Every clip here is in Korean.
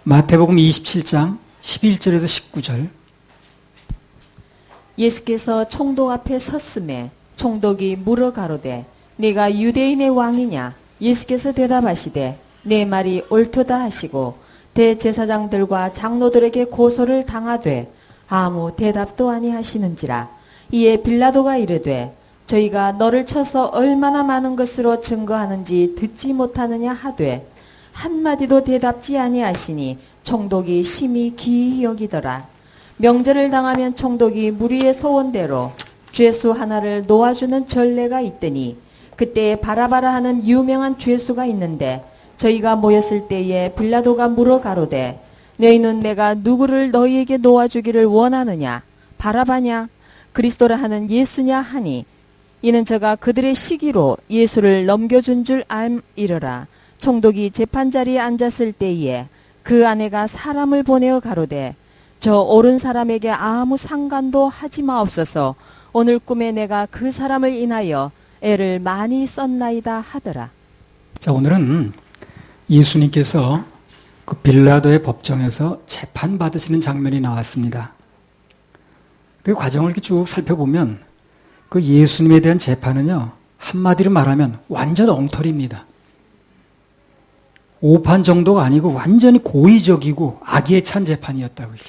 마태복음 27장 11절에서 19절. 예수께서 총독 앞에 섰음에 총독이 물어 가로되 네가 유대인의 왕이냐? 예수께서 대답하시되 내 말이 옳도다 하시고 대제사장들과 장로들에게 고소를 당하되 아무 대답도 아니하시는지라. 이에 빌라도가 이르되 저희가 너를 쳐서 얼마나 많은 것으로 증거하는지 듣지 못하느냐 하되 한마디도 대답지 아니하시니 총독이 심히 기이 여기더라. 명절을 당하면 총독이 무리의 소원대로 죄수 하나를 놓아주는 전례가 있더니 그때 바라바라 하는 유명한 죄수가 있는데 저희가 모였을 때에 빌라도가 물어 가로되 너희는 내가 누구를 너희에게 놓아주기를 원하느냐? 바라바냐? 그리스도라 하는 예수냐 하니 이는 저가 그들의 시기로 예수를 넘겨준 줄 알이러라. 총독이 재판자리에 앉았을 때에 그 아내가 사람을 보내어 가로되 저 옳은 사람에게 아무 상관도 하지 마옵소서. 오늘 꿈에 내가 그 사람을 인하여 애를 많이 썼나이다 하더라. 자, 오늘은 예수님께서 그 빌라도의 법정에서 재판받으시는 장면이 나왔습니다. 그 과정을 이렇게 쭉 살펴보면 그 예수님에 대한 재판은요, 한마디로 말하면 완전 엉터리입니다. 오판 정도가 아니고 완전히 고의적이고 악의에 찬 재판이었다고. 이게.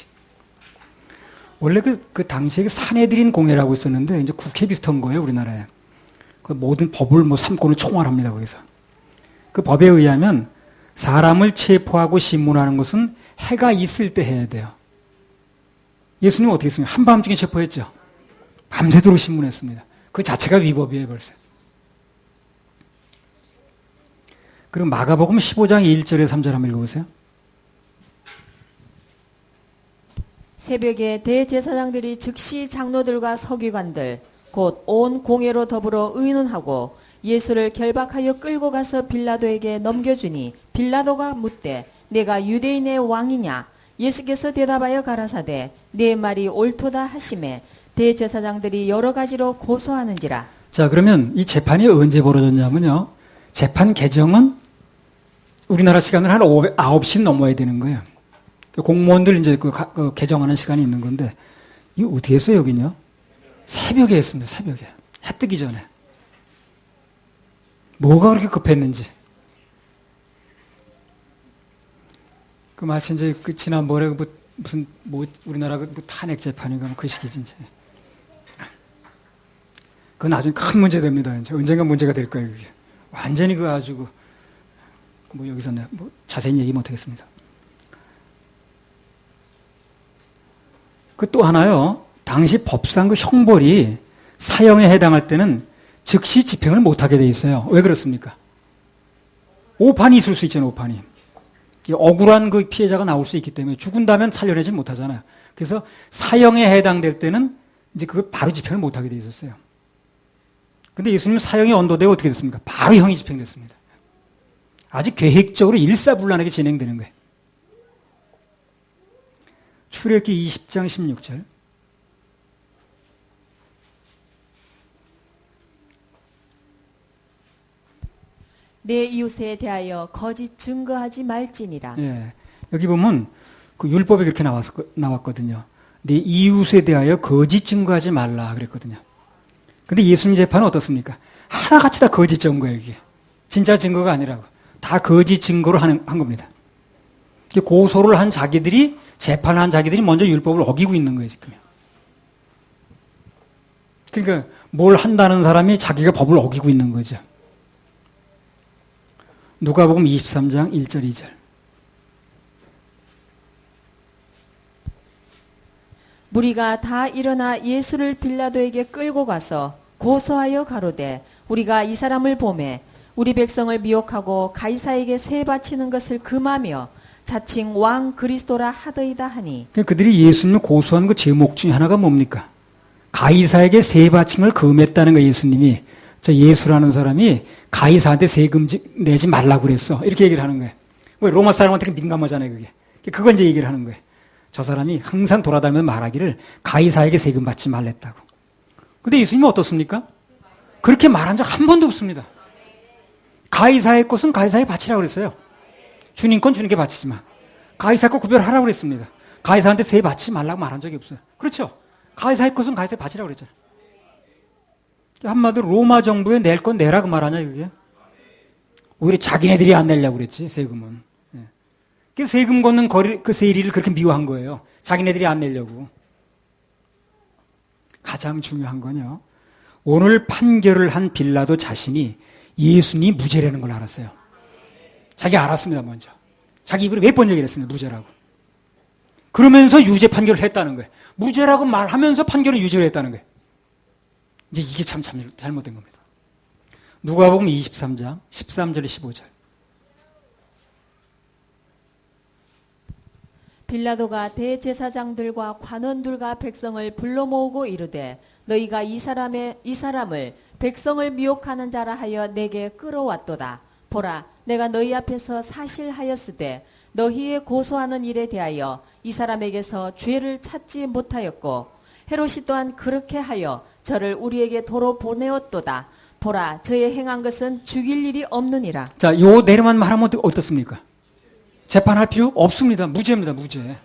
원래 그 당시에 사내들인 공회라고 있었는데 이제 국회 비슷한 거예요, 우리나라에. 그 모든 법을 삼권을 총괄합니다, 거기서. 그 법에 의하면 사람을 체포하고 신문하는 것은 해가 있을 때 해야 돼요. 예수님은 어떻게 했습니까? 한밤중에 체포했죠. 밤새도록 신문했습니다. 그 자체가 위법이에요, 벌써. 그리고 마가복음 15장 1절에 3절 한번 읽어보세요. 새벽에 대제사장들이 즉시 장로들과 서기관들 곧 온 공회로 더불어 의논하고 예수를 결박하여 끌고 가서 빌라도에게 넘겨주니 빌라도가 묻되 내가 유대인의 왕이냐? 예수께서 대답하여 가라사대 내 말이 옳도다 하시매 대제사장들이 여러 가지로 고소하는지라. 자, 그러면 이 재판이 언제 벌어졌냐면요, 재판 개정은 우리나라 시간으로 한 9시 넘어야 되는 거예요. 공무원들 이제 그 개정하는 시간이 있는 건데, 이거 어떻게 했어요, 여기는요? 새벽에 했습니다, 새벽에. 해 뜨기 전에. 뭐가 그렇게 급했는지. 그 마치 이제 그 지난번에 우리나라 그 탄핵 재판인가 그 시기지, 이제. 그건 나중에 큰 문제 됩니다. 이제 언젠가 문제가 될 거예요, 그게. 완전히 그 아주 여기서 자세히 얘기 못 하겠습니다. 그 또 하나요. 당시 법상 그 형벌이 사형에 해당할 때는 즉시 집행을 못하게 돼 있어요. 왜 그렇습니까? 오판이 있을 수 있잖아요, 오판이. 억울한 그 피해자가 나올 수 있기 때문에 죽은다면 살려내지 못하잖아요. 그래서 사형에 해당될 때는 이제 그걸 바로 집행을 못하게 돼 있었어요. 근데 예수님은 사형이 언도되고 어떻게 됐습니까? 바로 형이 집행됐습니다. 아주 계획적으로 일사불란하게 진행되는 거예요. 출애굽기 20장 16절. 내 이웃에 대하여 거짓 증거하지 말지니라. 예, 여기 보면 그 율법에 그렇게 나왔거든요. 내 이웃에 대하여 거짓 증거하지 말라 그랬거든요. 근데 예수님 재판은 어떻습니까? 하나같이 다 거짓 증거예요, 이게. 진짜 증거가 아니라고. 다 거짓 증거로 한 겁니다. 고소를 한 자기들이, 재판한 자기들이 먼저 율법을 어기고 있는 거예요, 지금. 그러니까 뭘 한다는 사람이 자기가 법을 어기고 있는 거죠. 누가복음 23장 1절 2절. 무리가 다 일어나 예수를 빌라도에게 끌고 가서 고소하여 가로되 우리가 이 사람을 보매 우리 백성을 미혹하고 가이사에게 세 바치는 것을 금하며 자칭 왕 그리스도라 하더이다 하니. 그들이 예수님을 고소한 그 제목 중에 하나가 뭡니까? 가이사에게 세 바침을 금했다는 거예요. 예수님이. 저 예수라는 사람이 가이사한테 세금 내지 말라고 그랬어. 이렇게 얘기를 하는 거예요. 왜 로마 사람한테 민감하잖아요, 그게. 그건 이제 얘기를 하는 거예요. 저 사람이 항상 돌아다니면서 말하기를 가이사에게 세금 받지 말랬다고. 근데 예수님은 어떻습니까? 그렇게 말한 적 한 번도 없습니다. 가이사의 것은 가이사에 바치라고 그랬어요. 주님 건 주님께 바치지 마. 가이사 것 구별하라고 그랬습니다. 가이사한테 세 바치지 말라고 말한 적이 없어요. 그렇죠? 가이사의 것은 가이사에 바치라고 그랬잖아요. 한마디로 로마 정부에 낼 건 내라고 말하냐 그게? 오히려 자기네들이 안 내려고 그랬지 세금은. 예. 그래서 세금 걷는 거리 그 세리를 그렇게 미워한 거예요. 자기네들이 안 내려고. 가장 중요한 건요. 오늘 판결을 한 빌라도 자신이 예수님이 무죄라는 걸 알았어요. 자기 알았습니다 먼저. 자기 입으로 몇 번 얘기를 했습니다. 무죄라고. 그러면서 유죄 판결을 했다는 거예요. 무죄라고 말하면서 판결을 유죄로 했다는 거예요. 이제 이게 참 잘못된 겁니다. 누가복음 23장 13절 15절. 빌라도가 대제사장들과 관원들과 백성을 불러 모으고 이르되 너희가 이 사람을 백성을 미혹하는 자라 하여 내게 끌어왔도다. 보라, 내가 너희 앞에서 사실하였으되 너희의 고소하는 일에 대하여 이 사람에게서 죄를 찾지 못하였고 헤롯이 또한 그렇게 하여 저를 우리에게 도로 보내었도다. 보라, 저의 행한 것은 죽일 일이 없느니라. 자, 요 내려만 말하면 어떻습니까? 재판할 필요 없습니다. 무죄입니다. 무죄.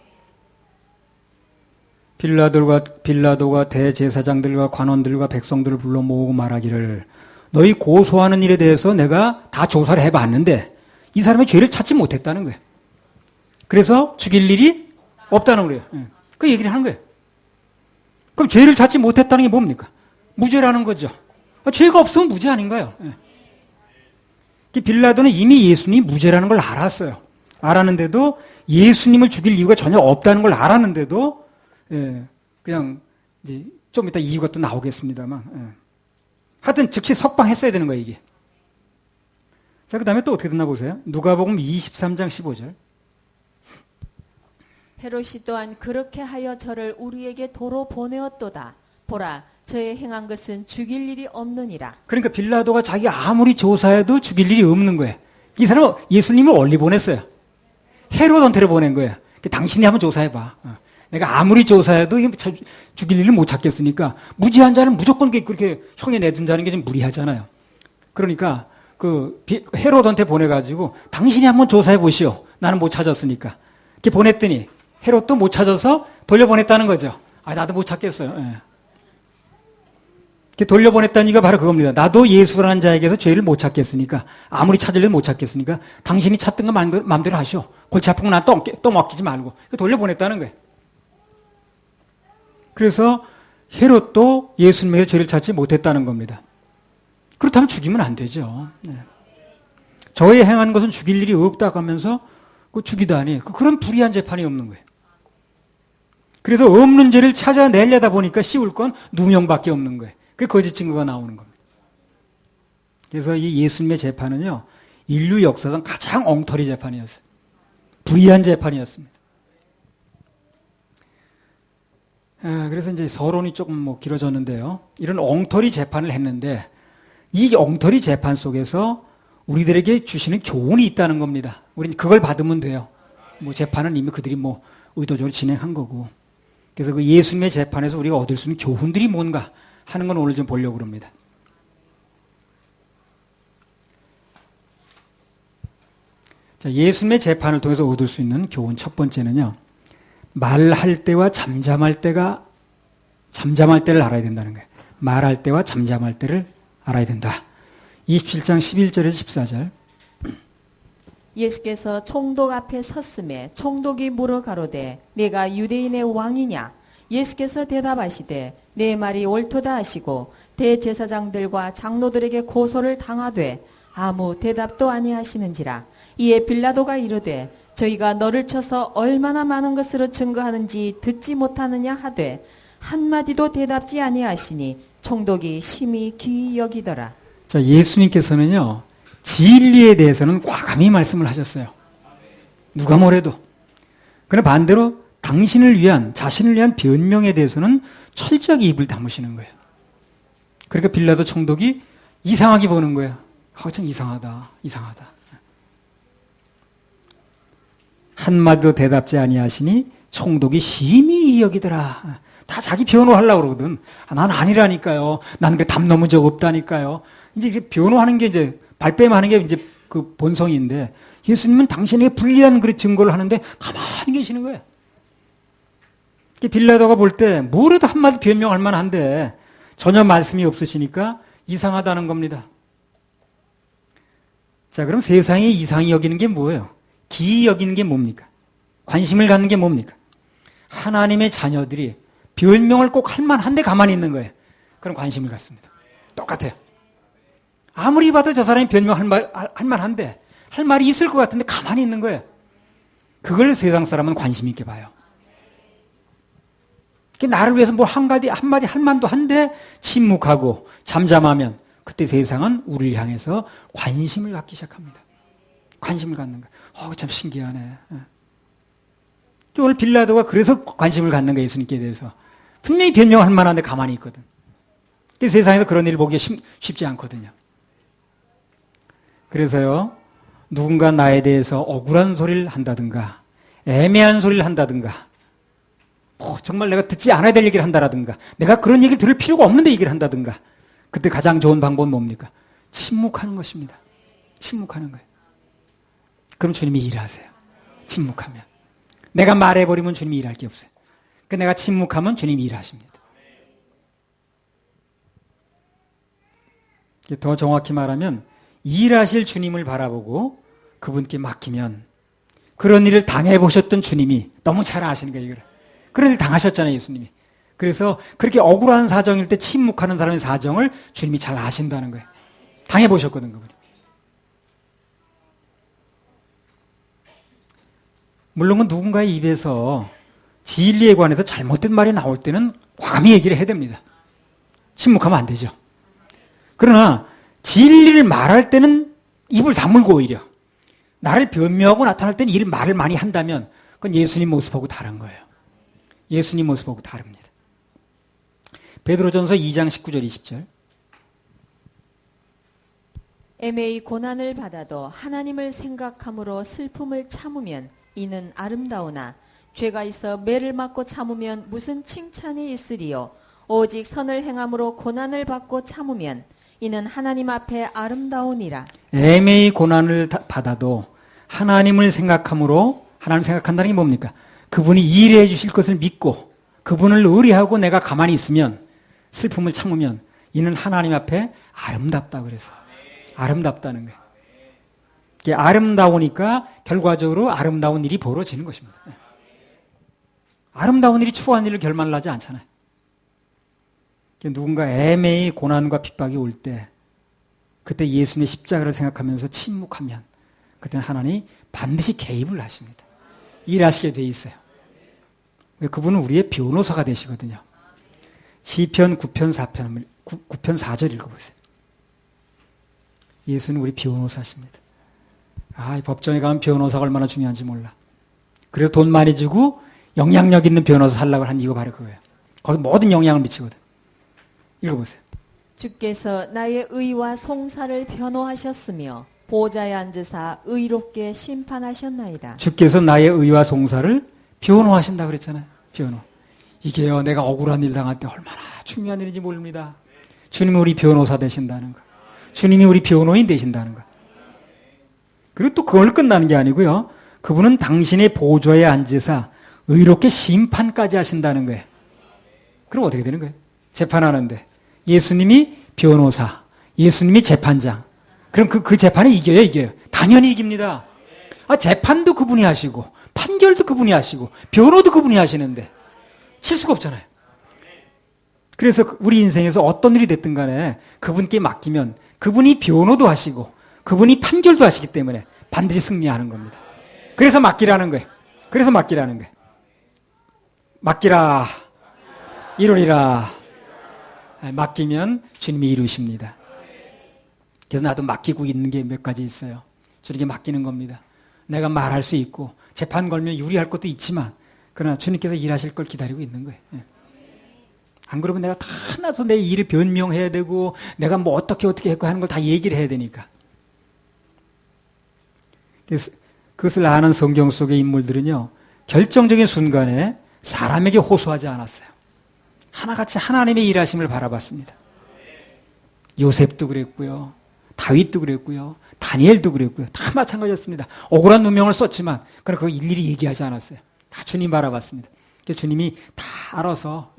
빌라도가 대제사장들과 관원들과 백성들을 불러 모으고 말하기를 너희 고소하는 일에 대해서 내가 다 조사를 해봤는데 이 사람의 죄를 찾지 못했다는 거예요. 그래서 죽일 일이 없다는 거예요. 그 얘기를 하는 거예요. 그럼 죄를 찾지 못했다는 게 뭡니까? 무죄라는 거죠. 죄가 없으면 무죄 아닌가요? 빌라도는 이미 예수님이 무죄라는 걸 알았어요. 알았는데도 예수님을 죽일 이유가 전혀 없다는 걸 알았는데도 그냥 이제 좀 이따 이유가 또 나오겠습니다만 하여튼 즉시 석방했어야 되는 거예요 이게. 자, 그 다음에 또 어떻게 됐나 보세요. 누가복음 23장 15절. 헤롯이 또한 그렇게 하여 저를 우리에게 도로 보내었도다. 보라, 저의 행한 것은 죽일 일이 없느니라. 그러니까 빌라도가 자기 아무리 조사해도 죽일 일이 없는 거예요. 이 사람은 예수님을 멀리 보냈어요. 헤롯한테로 보낸 거예요. 당신이 한번 조사해봐. 내가 아무리 조사해도 죽일 일을 못 찾겠으니까 무죄한 자는 무조건 그렇게 형에 내둔다는 게 좀 무리하잖아요. 그러니까 그 헤롯한테 보내가지고 당신이 한번 조사해 보시오. 나는 못 찾았으니까. 이렇게 보냈더니 헤롯도 못 찾아서 돌려보냈다는 거죠. 아, 나도 못 찾겠어요. 이렇게 돌려보냈다는 얘기가 바로 그겁니다. 나도 예수라는 자에게서 죄를 못 찾겠으니까, 아무리 찾으려면 못 찾겠으니까 당신이 찾던 거 마음대로 하시오. 골치 아픈 거 난 또 맡기지 말고. 돌려보냈다는 거예요. 그래서 헤롯도 예수님에게 죄를 찾지 못했다는 겁니다. 그렇다면 죽이면 안 되죠. 저의 행한 것은 죽일 일이 없다고 하면서 죽이다니 그런 불의한 재판이 없는 거예요. 그래서 없는 죄를 찾아내려다 보니까 씌울 건 누명밖에 없는 거예요. 그게 거짓 증거가 나오는 겁니다. 그래서 이 예수님의 재판은요, 인류 역사상 가장 엉터리 재판이었어요. 불의한 재판이었습니다. 그래서 이제 서론이 조금 길어졌는데요. 이런 엉터리 재판을 했는데 이 엉터리 재판 속에서 우리들에게 주시는 교훈이 있다는 겁니다. 우리는 그걸 받으면 돼요. 재판은 이미 그들이 의도적으로 진행한 거고. 그래서 그 예수님의 재판에서 우리가 얻을 수 있는 교훈들이 뭔가 하는 건 오늘 좀 보려고 합니다. 자, 예수님의 재판을 통해서 얻을 수 있는 교훈 첫 번째는요. 말할 때와 잠잠할 때를 알아야 된다는 거예요. 말할 때와 잠잠할 때를 알아야 된다. 27장 11절에서 14절. 예수께서 총독 앞에 섰음에 총독이 물어 가로되 내가 유대인의 왕이냐? 예수께서 대답하시되 내 말이 옳도다 하시고 대제사장들과 장로들에게 고소를 당하되 아무 대답도 아니하시는지라. 이에 빌라도가 이르되 저희가 너를 쳐서 얼마나 많은 것으로 증거하는지 듣지 못하느냐 하되 한마디도 대답지 아니하시니 총독이 심히 기이 여기더라. 자, 예수님께서는요, 진리에 대해서는 과감히 말씀을 하셨어요. 누가 뭐래도. 그러나 반대로 자신을 위한 변명에 대해서는 철저하게 입을 다무시는 거예요. 그러니까 빌라도 총독이 이상하게 보는 거예요. 참 이상하다. 한마디도 대답지 아니하시니 총독이 심히 여기더라. 다 자기 변호하려고 그러거든. 난 아니라니까요. 난 그 담 넘은 적 없다니까요. 이제 이게 변호하는 게 이제 발뺌하는 게 이제 그 본성인데 예수님은 당신에게 불리한 그 증거를 하는데 가만히 계시는 거예요. 빌라도가 볼 때 뭐래도 한마디 변명할 만한데 전혀 말씀이 없으시니까 이상하다는 겁니다. 자, 그럼 세상에 이상히 여기는 게 뭐예요? 기이 여기는 게 뭡니까? 관심을 갖는 게 뭡니까? 하나님의 자녀들이 변명을 꼭 할 만한데 가만히 있는 거예요. 그럼 관심을 갖습니다. 똑같아요. 아무리 봐도 저 사람이 변명할 할 만한데 할 말이 있을 것 같은데 가만히 있는 거예요. 그걸 세상 사람은 관심 있게 봐요. 나를 위해서 뭐 한마디 할 만도 한데 침묵하고 잠잠하면 그때 세상은 우리를 향해서 관심을 갖기 시작합니다. 관심을 갖는 거예요. 참 신기하네. 오늘 빌라도가 그래서 관심을 갖는 거예요. 예수님께 대해서. 분명히 변명할 만한데 가만히 있거든. 세상에서 그런 일을 보기 쉽지 않거든요. 그래서요, 누군가 나에 대해서 억울한 소리를 한다든가 애매한 소리를 한다든가 정말 내가 듣지 않아야 될 얘기를 한다든가 내가 그런 얘기를 들을 필요가 없는데 얘기를 한다든가 그때 가장 좋은 방법은 뭡니까? 침묵하는 것입니다. 침묵하는 거예요. 그럼 주님이 일하세요. 침묵하면. 내가 말해버리면 주님이 일할 게 없어요. 내가 침묵하면 주님이 일하십니다. 더 정확히 말하면 일하실 주님을 바라보고 그분께 맡기면 그런 일을 당해보셨던 주님이 너무 잘 아시는 거예요. 이걸. 그런 일 당하셨잖아요. 예수님이. 그래서 그렇게 억울한 사정일 때 침묵하는 사람의 사정을 주님이 잘 아신다는 거예요. 당해보셨거든 그분이. 물론 누군가의 입에서 진리에 관해서 잘못된 말이 나올 때는 과감히 얘기를 해야 됩니다. 침묵하면 안 되죠. 그러나 진리를 말할 때는 입을 다물고 오히려 나를 변명하고 나타날 때는 이 말을 많이 한다면 그건 예수님 모습하고 다른 거예요. 예수님 모습하고 다릅니다. 베드로전서 2장 19절 20절. 애매히 고난을 받아도 하나님을 생각함으로 슬픔을 참으면 이는 아름다우나 죄가 있어 매를 맞고 참으면 무슨 칭찬이 있으리요. 오직 선을 행함으로 고난을 받고 참으면 이는 하나님 앞에 아름다우니라. 애매히 고난을 받아도 하나님을 생각함으로 하나님을 생각한다는 게 뭡니까? 그분이 일해 주실 것을 믿고 그분을 의뢰하고 내가 가만히 있으면 슬픔을 참으면 이는 하나님 앞에 아름답다 그랬어. 아름답다는 거예요. 이게 아름다우니까 결과적으로 아름다운 일이 벌어지는 것입니다. 아름다운 일이 추한 일을 결말을 하지 않잖아요. 누군가 애매히 고난과 핍박이 올 때 그때 예수님의 십자가를 생각하면서 침묵하면 그때는 하나님이 반드시 개입을 하십니다. 일하시게 돼 있어요. 그분은 우리의 변호사가 되시거든요. 시편 9편 4절 읽어보세요. 예수는 우리 변호사십니다. 이 법정에 가면 변호사가 얼마나 중요한지 몰라. 그래서 돈 많이 주고 영향력 있는 변호사 살라고 하는 이유가 바로 그거예요. 거기 모든 영향을 미치거든. 읽어보세요. 주께서 나의 의와 송사를 변호하셨으며 보좌에 앉으사 의롭게 심판하셨나이다. 주께서 나의 의와 송사를 변호하신다 그랬잖아요. 변호. 이게요, 내가 억울한 일 당할 때 얼마나 중요한 일인지 모릅니다. 주님이 우리 변호사 되신다는 거. 주님이 우리 변호인 되신다는 거. 그리고 또 그걸 끝나는 게 아니고요. 그분은 당신의 보좌에 앉으사 의롭게 심판까지 하신다는 거예요. 그럼 어떻게 되는 거예요? 재판하는데 예수님이 변호사, 예수님이 재판장. 그럼 그 재판에 이겨요? 당연히 이깁니다. 재판도 그분이 하시고 판결도 그분이 하시고 변호도 그분이 하시는데 칠 수가 없잖아요. 그래서 우리 인생에서 어떤 일이 됐든 간에 그분께 맡기면 그분이 변호도 하시고 그분이 판결도 하시기 때문에 반드시 승리하는 겁니다. 그래서 맡기라는 거예요. 맡기라. 이루리라. 맡기면 주님이 이루십니다. 그래서 나도 맡기고 있는 게 몇 가지 있어요. 주님께 맡기는 겁니다. 내가 말할 수 있고 재판 걸면 유리할 것도 있지만 그러나 주님께서 일하실 걸 기다리고 있는 거예요. 안 그러면 내가 다 나서 내 일을 변명해야 되고 내가 뭐 어떻게 했고 하는 걸 다 얘기를 해야 되니까. 그래서 그것을 아는 성경 속의 인물들은요. 결정적인 순간에 사람에게 호소하지 않았어요. 하나같이 하나님의 일하심을 바라봤습니다. 요셉도 그랬고요. 다윗도 그랬고요. 다니엘도 그랬고요. 다 마찬가지였습니다. 억울한 누명을 썼지만 그러나 그거 일일이 얘기하지 않았어요. 다 주님 바라봤습니다. 주님이 다 알아서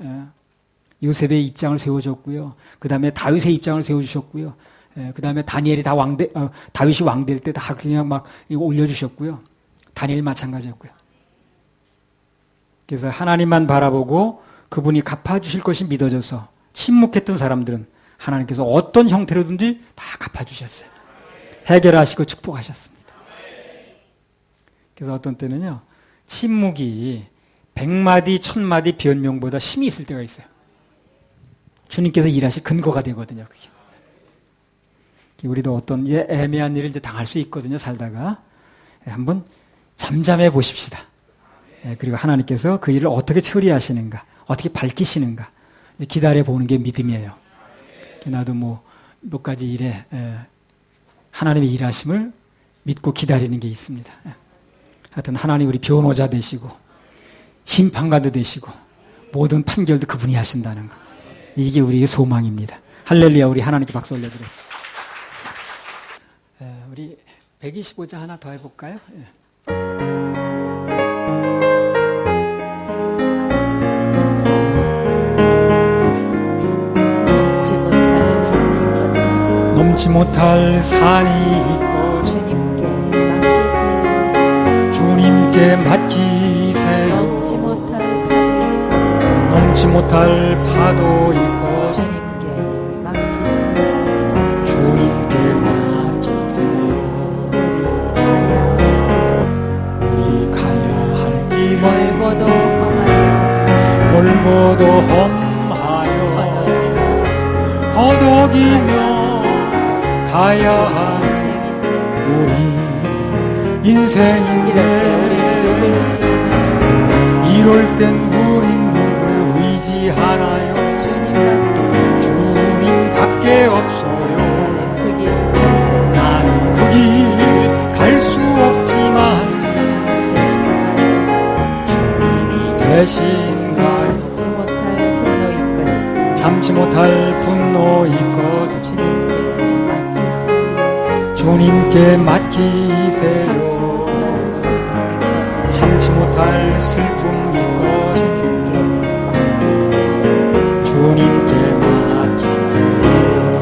요셉의 입장을 세워줬고요. 그 다음에 다윗의 입장을 세워주셨고요. 그 다음에 다니엘이 다윗이 왕될 때 다 그냥 막 이거 올려주셨고요. 다니엘 마찬가지였고요. 그래서 하나님만 바라보고 그분이 갚아주실 것이 믿어져서 침묵했던 사람들은 하나님께서 어떤 형태로든지 다 갚아주셨어요. 해결하시고 축복하셨습니다. 그래서 어떤 때는요, 침묵이 100마디, 1000마디 변명보다 힘이 있을 때가 있어요. 주님께서 일하실 근거가 되거든요, 그게. 우리도 어떤 애매한 일을 이제 당할 수 있거든요, 살다가. 한번 잠잠해 보십시다. 그리고 하나님께서 그 일을 어떻게 처리하시는가, 어떻게 밝히시는가, 기다려 보는 게 믿음이에요. 나도 몇 가지 일에 하나님의 일하심을 믿고 기다리는 게 있습니다. 하여튼 하나님 우리 변호자 되시고 심판관도 되시고 모든 판결도 그분이 하신다는 거. 이게 우리의 소망입니다. 할렐루야. 우리 하나님께 박수 올려드려요. 우리 125장 하나 더 해볼까요? 넘지 못할 산이 있고 주님께 맡기세요. 넘지 못할 파도 있고 주님께 맡기세요. 우리 가야 할 길은 멀고도 험하여 허덕이며 가야 할 우리 인생인데 이럴 땐 우린 누굴 의지하나요? 주님밖에 없어요. 나는 그 길 갈 수 없지만 주님이 되신가요? 참지 못할 분노 있거든 주님께 맡기세요. 참지 못할 슬픔 있거든 주님께 맡기세요.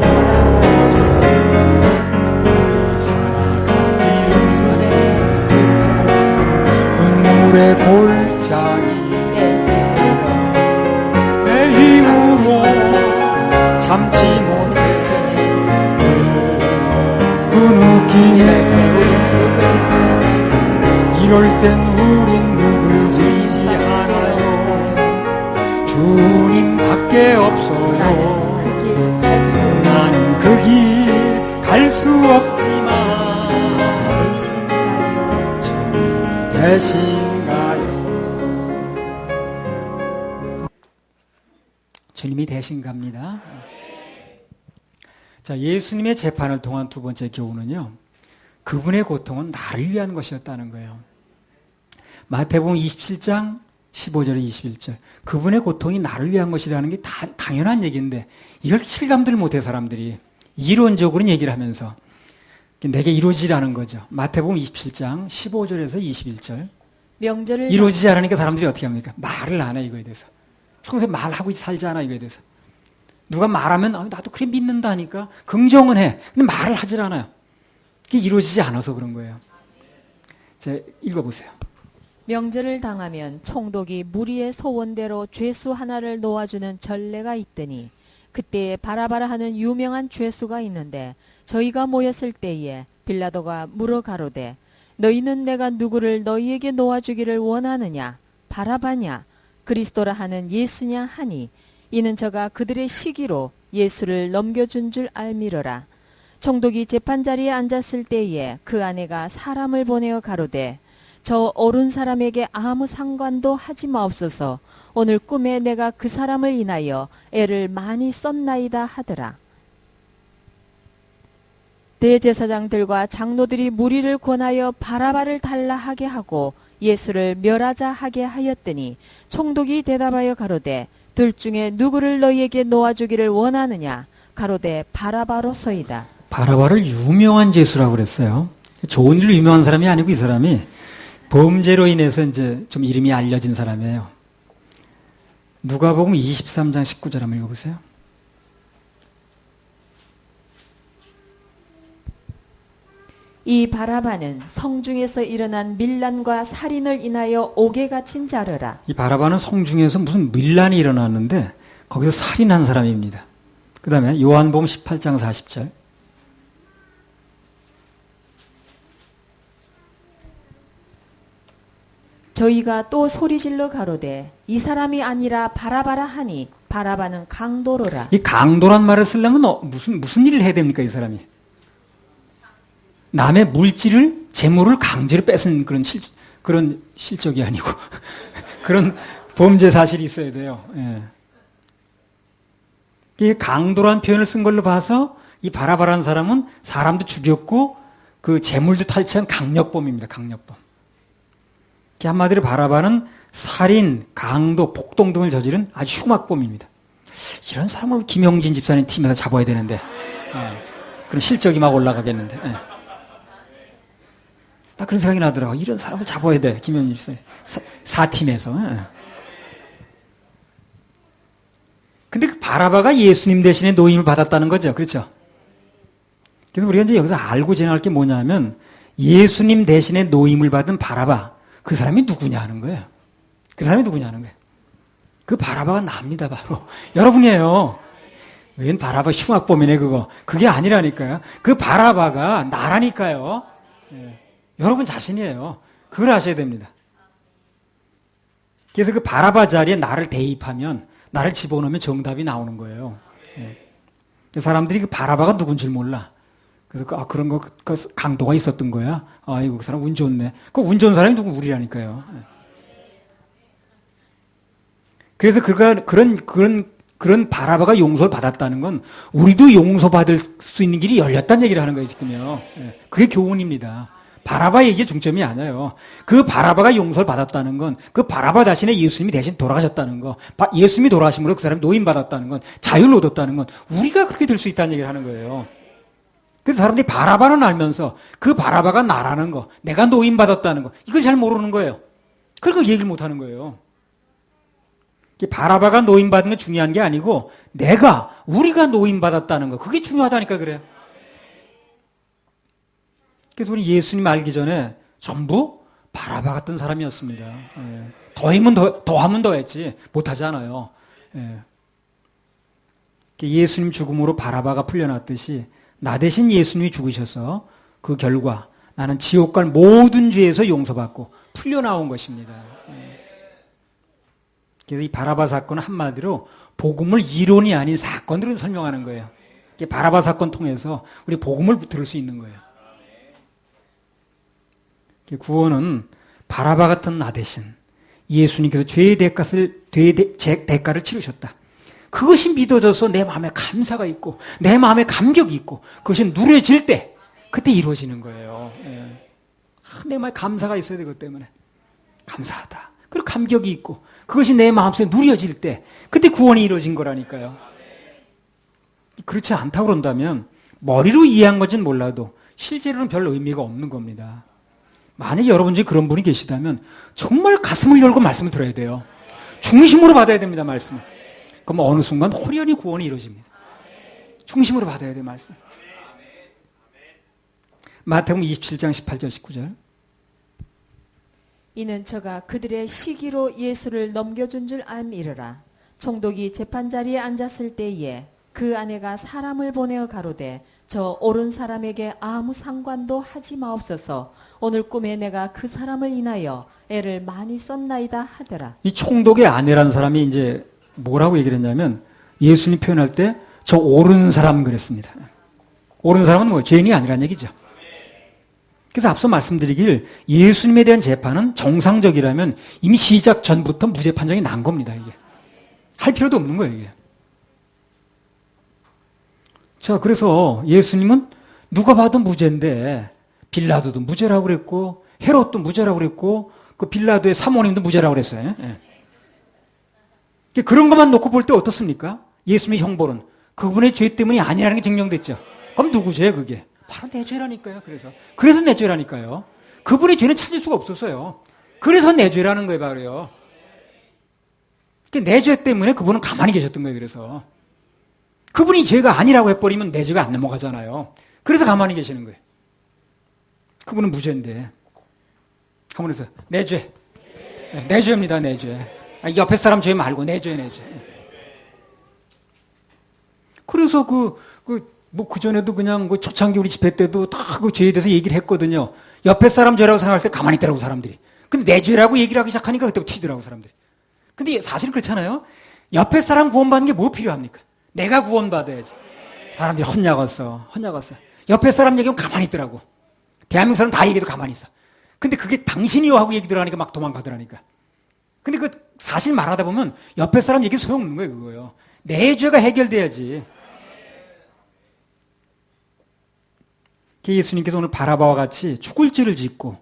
살아갈 길은 눈물의 골짜기 내 힘으로 참지 못해 흐느끼네. 이럴 땐 우린 누굴 의지하나요? 주님밖에 없어요. 나는 그 길 갈 수 없지만 주님 되신가요? 주님이 되신갑니다. 자, 예수님의 재판을 통한 두 번째 교훈은요, 그분의 고통은 나를 위한 것이었다는 거예요. 마태복음 27장 15절 21절. 그분의 고통이 나를 위한 것이라는 게 다 당연한 얘기인데 이걸 실감들 못해 사람들이 이론적으로 얘기를 하면서 내게 이루어지라는 거죠. 마태복음 27장 15절에서 21절. 명절을 이루어지지 않으니까 사람들이 어떻게 합니까? 말을 안 해, 이거에 대해서. 평소에 말하고 살잖아, 이거에 대해서. 누가 말하면 나도 그래 믿는다니까 긍정은 해. 근데 말을 하질 않아요. 그게 이루어지지 않아서 그런 거예요. 자, 읽어보세요. 명절을 당하면 총독이 무리의 소원대로 죄수 하나를 놓아주는 전례가 있더니 그때에 바라바라 하는 유명한 죄수가 있는데 저희가 모였을 때에 빌라도가 물어 가로되 너희는 내가 누구를 너희에게 놓아주기를 원하느냐? 바라바냐? 그리스도라 하는 예수냐 하니 이는 저가 그들의 시기로 예수를 넘겨준 줄 알미러라. 총독이 재판자리에 앉았을 때에 그 아내가 사람을 보내어 가로되 저 옳은 사람에게 아무 상관도 하지 마옵소서. 오늘 꿈에 내가 그 사람을 인하여 애를 많이 썼나이다 하더라. 대제사장들과 장로들이 무리를 권하여 바라바를 달라 하게 하고 예수를 멸하자 하게 하였더니 총독이 대답하여 가로되 둘 중에 누구를 너희에게 놓아주기를 원하느냐? 가로되 바라바로소이다. 바라바를 유명한 죄수라고 그랬어요. 좋은 일로 유명한 사람이 아니고 이 사람이 범죄로 인해서 이제 좀 이름이 알려진 사람이에요. 누가복음 23장 19절 한번 읽어보세요. 이 바라바는 성중에서 일어난 밀란과 살인을 인하여 옥에 갇힌 자르라. 이 바라바는 성중에서 무슨 밀란이 일어났는데 거기서 살인한 사람입니다. 그 다음에 요한복음 18장 40절. 저희가 또 소리질러 가로되 이 사람이 아니라 바라바라 하니 바라바는 강도로라. 이 강도란 말을 쓰려면 무슨 일을 해야 됩니까, 이 사람이? 남의 물질을, 재물을 강제로 뺏은 그런 실적이 아니고 그런 범죄 사실이 있어야 돼요. 예. 이 강도란 표현을 쓴 걸로 봐서 이 바라바라는 사람은 사람도 죽였고 그 재물도 탈취한 강력범입니다. 강력범. 한마디로 바라바는 살인, 강도, 폭동 등을 저지른 아주 흉악범입니다. 이런 사람을 김영진 집사님 팀에서 잡아야 되는데, 그럼 실적이 막 올라가겠는데. 딱 그런 생각이 나더라고. 이런 사람을 잡아야 돼, 김영진 집사님. 4팀에서. 근데 그 바라바가 예수님 대신에 노임을 받았다는 거죠. 그렇죠? 그래서 우리가 이제 여기서 알고 지나갈 게 뭐냐면, 예수님 대신에 노임을 받은 바라바. 그 사람이 누구냐 하는 거예요. 그 사람이 누구냐 하는 거예요. 그 바라바가 납니다, 바로. 여러분이에요. 웬 바라바 흉악범이네, 그거. 그게 아니라니까요. 그 바라바가 나라니까요. 여러분 자신이에요. 그걸 아셔야 됩니다. 그래서 그 바라바 자리에 나를 대입하면, 나를 집어넣으면 정답이 나오는 거예요. 사람들이 그 바라바가 누군지 몰라. 그래서 그런 거 강도가 있었던 거야. 아이고 그 사람 운 좋네. 그 운 좋은 사람이 누구? 우리라니까요. 그래서 그런 바라바가 용서를 받았다는 건 우리도 용서받을 수 있는 길이 열렸다는 얘기를 하는 거예요 지금요. 그게 교훈입니다. 바라바 얘기의 중점이 아니에요. 그 바라바가 용서를 받았다는 건 그 바라바 자신의 예수님이 대신 돌아가셨다는 거, 예수님이 돌아가심으로 그 사람이 노임받았다는 건, 자유를 얻었다는 건 우리가 그렇게 될 수 있다는 얘기를 하는 거예요. 그래서 사람들이 바라바는 알면서 그 바라바가 나라는 거, 내가 노임받았다는 거, 이걸 잘 모르는 거예요. 그러니까 얘기를 못 하는 거예요. 바라바가 노임받은 게 중요한 게 아니고 우리가 노임받았다는 거, 그게 중요하다니까 그래요. 그래서 우리 예수님 알기 전에 전부 바라바 같은 사람이었습니다. 더하면 더했지 못하지 않아요. 예수님 죽음으로 바라바가 풀려났듯이 나 대신 예수님이 죽으셔서 그 결과 나는 지옥 갈 모든 죄에서 용서받고 풀려나온 것입니다. 그래서 이 바라바 사건은 한마디로 복음을 이론이 아닌 사건으로 설명하는 거예요. 바라바 사건 통해서 우리 복음을 들을 수 있는 거예요. 구원은 바라바 같은 나 대신 예수님께서 죄의 대가를 치르셨다. 그것이 믿어져서 내 마음에 감사가 있고 내 마음에 감격이 있고 그것이 누려질 때 그때 이루어지는 거예요. 내 마음에 감사가 있어야 돼. 그것 때문에 감사하다. 그리고 감격이 있고 그것이 내 마음속에 누려질 때 그때 구원이 이루어진 거라니까요. 그렇지 않다고 그런다면 머리로 이해한 건지는 몰라도 실제로는 별 의미가 없는 겁니다. 만약에 여러분 중에 그런 분이 계시다면 정말 가슴을 열고 말씀을 들어야 돼요. 중심으로 받아야 됩니다. 말씀을. 그럼 어느 순간 호련히 구원이 이루어집니다. 중심으로 받아야 돼요. 말씀. 마태복음 27장 18절 19절. 이는 저가 그들의 시기로 예수를 넘겨준 줄 알미르라. 총독이 재판자리에 앉았을 때에 그 아내가 사람을 보내어 가로되 저 옳은 사람에게 아무 상관도 하지 마옵소서. 오늘 꿈에 내가 그 사람을 인하여 애를 많이 썼나이다 하더라. 이 총독의 아내라는 사람이 이제 뭐라고 얘기를 했냐면 예수님 표현할 때 저 옳은 사람 그랬습니다. 옳은 사람은 뭐 죄인이 아니란 얘기죠. 그래서 앞서 말씀드리길 예수님에 대한 재판은 정상적이라면 이미 시작 전부터 무죄 판정이 난 겁니다. 이게 할 필요도 없는 거예요. 이게. 자, 그래서 예수님은 누가 봐도 무죄인데 빌라도도 무죄라고 그랬고 헤롯도 무죄라고 그랬고 그 빌라도의 사모님도 무죄라고 그랬어요. 그런 것만 놓고 볼 때 어떻습니까? 예수님의 형벌은 그분의 죄 때문이 아니라는 게 증명됐죠. 그럼 누구 죄 그게? 바로 내 죄라니까요. 그래서 내 죄라니까요. 그분의 죄는 찾을 수가 없었어요. 그래서 내 죄라는 거예요, 바로요. 내 죄 때문에 그분은 가만히 계셨던 거예요. 그래서 그분이 죄가 아니라고 해버리면 내 죄가 안 넘어가잖아요. 그래서 가만히 계시는 거예요. 그분은 무죄인데. 한번 해서 내 죄, 내 죄입니다, 내 죄. 옆에 사람 죄 말고 내 죄, 내 죄. 그래서 그 전에도 그냥 그 초창기 우리 집회 때도 다 그 죄에 대해서 얘기를 했거든요. 옆에 사람 죄라고 생각할 때 가만히 있더라고, 사람들이. 근데 내 죄라고 얘기를 하기 시작하니까 그때부터 튀더라고, 사람들이. 근데 사실 그렇잖아요. 옆에 사람 구원받는 게 뭐 필요합니까? 내가 구원받아야지. 사람들이 헛약었어. 옆에 사람 얘기하면 가만히 있더라고. 대한민국 사람 다 얘기해도 가만히 있어. 근데 그게 당신이요 하고 얘기 들어가니까 막 도망가더라니까. 근데 그 사실 말하다 보면 옆에 사람 얘기 소용없는 거예요, 그거요. 내 죄가 해결돼야지. 예수님께서 오늘 바라바와 같이 죽을 죄를 짓고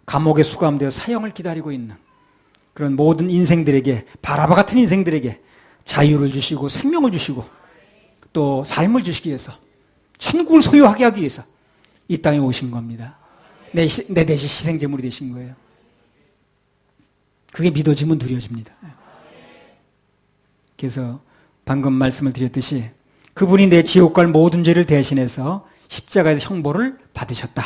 감옥에 수감되어 사형을 기다리고 있는 그런 모든 인생들에게, 바라바 같은 인생들에게 자유를 주시고 생명을 주시고 또 삶을 주시기 위해서, 천국을 소유하게 하기 위해서 이 땅에 오신 겁니다. 내 대신 희생제물이 되신 거예요. 그게 믿어지면 누려집니다. 그래서 방금 말씀을 드렸듯이 그분이 내 지옥 갈 모든 죄를 대신해서 십자가에서 형벌을 받으셨다.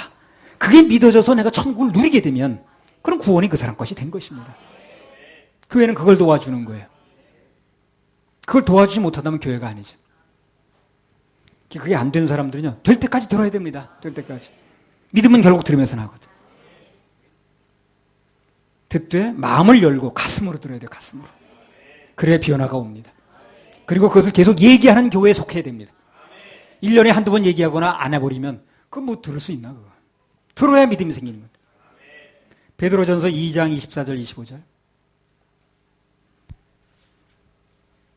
그게 믿어져서 내가 천국을 누리게 되면 그럼 구원이 그 사람 것이 된 것입니다. 교회는 그걸 도와주는 거예요. 그걸 도와주지 못한다면 교회가 아니죠. 그게 안 되는 사람들은요, 될 때까지 들어야 됩니다. 될 때까지. 믿음은 결국 들으면서 나거든. 듣되 마음을 열고 가슴으로 들어야 돼요. 가슴으로. 그래야 변화가 옵니다. 그리고 그것을 계속 얘기하는 교회에 속해야 됩니다. 1년에 한두 번 얘기하거나 안 해버리면 그거 뭐 들을 수 있나? 그거. 들어야 믿음이 생기는 겁니다. 베드로전서 2장 24절 25절.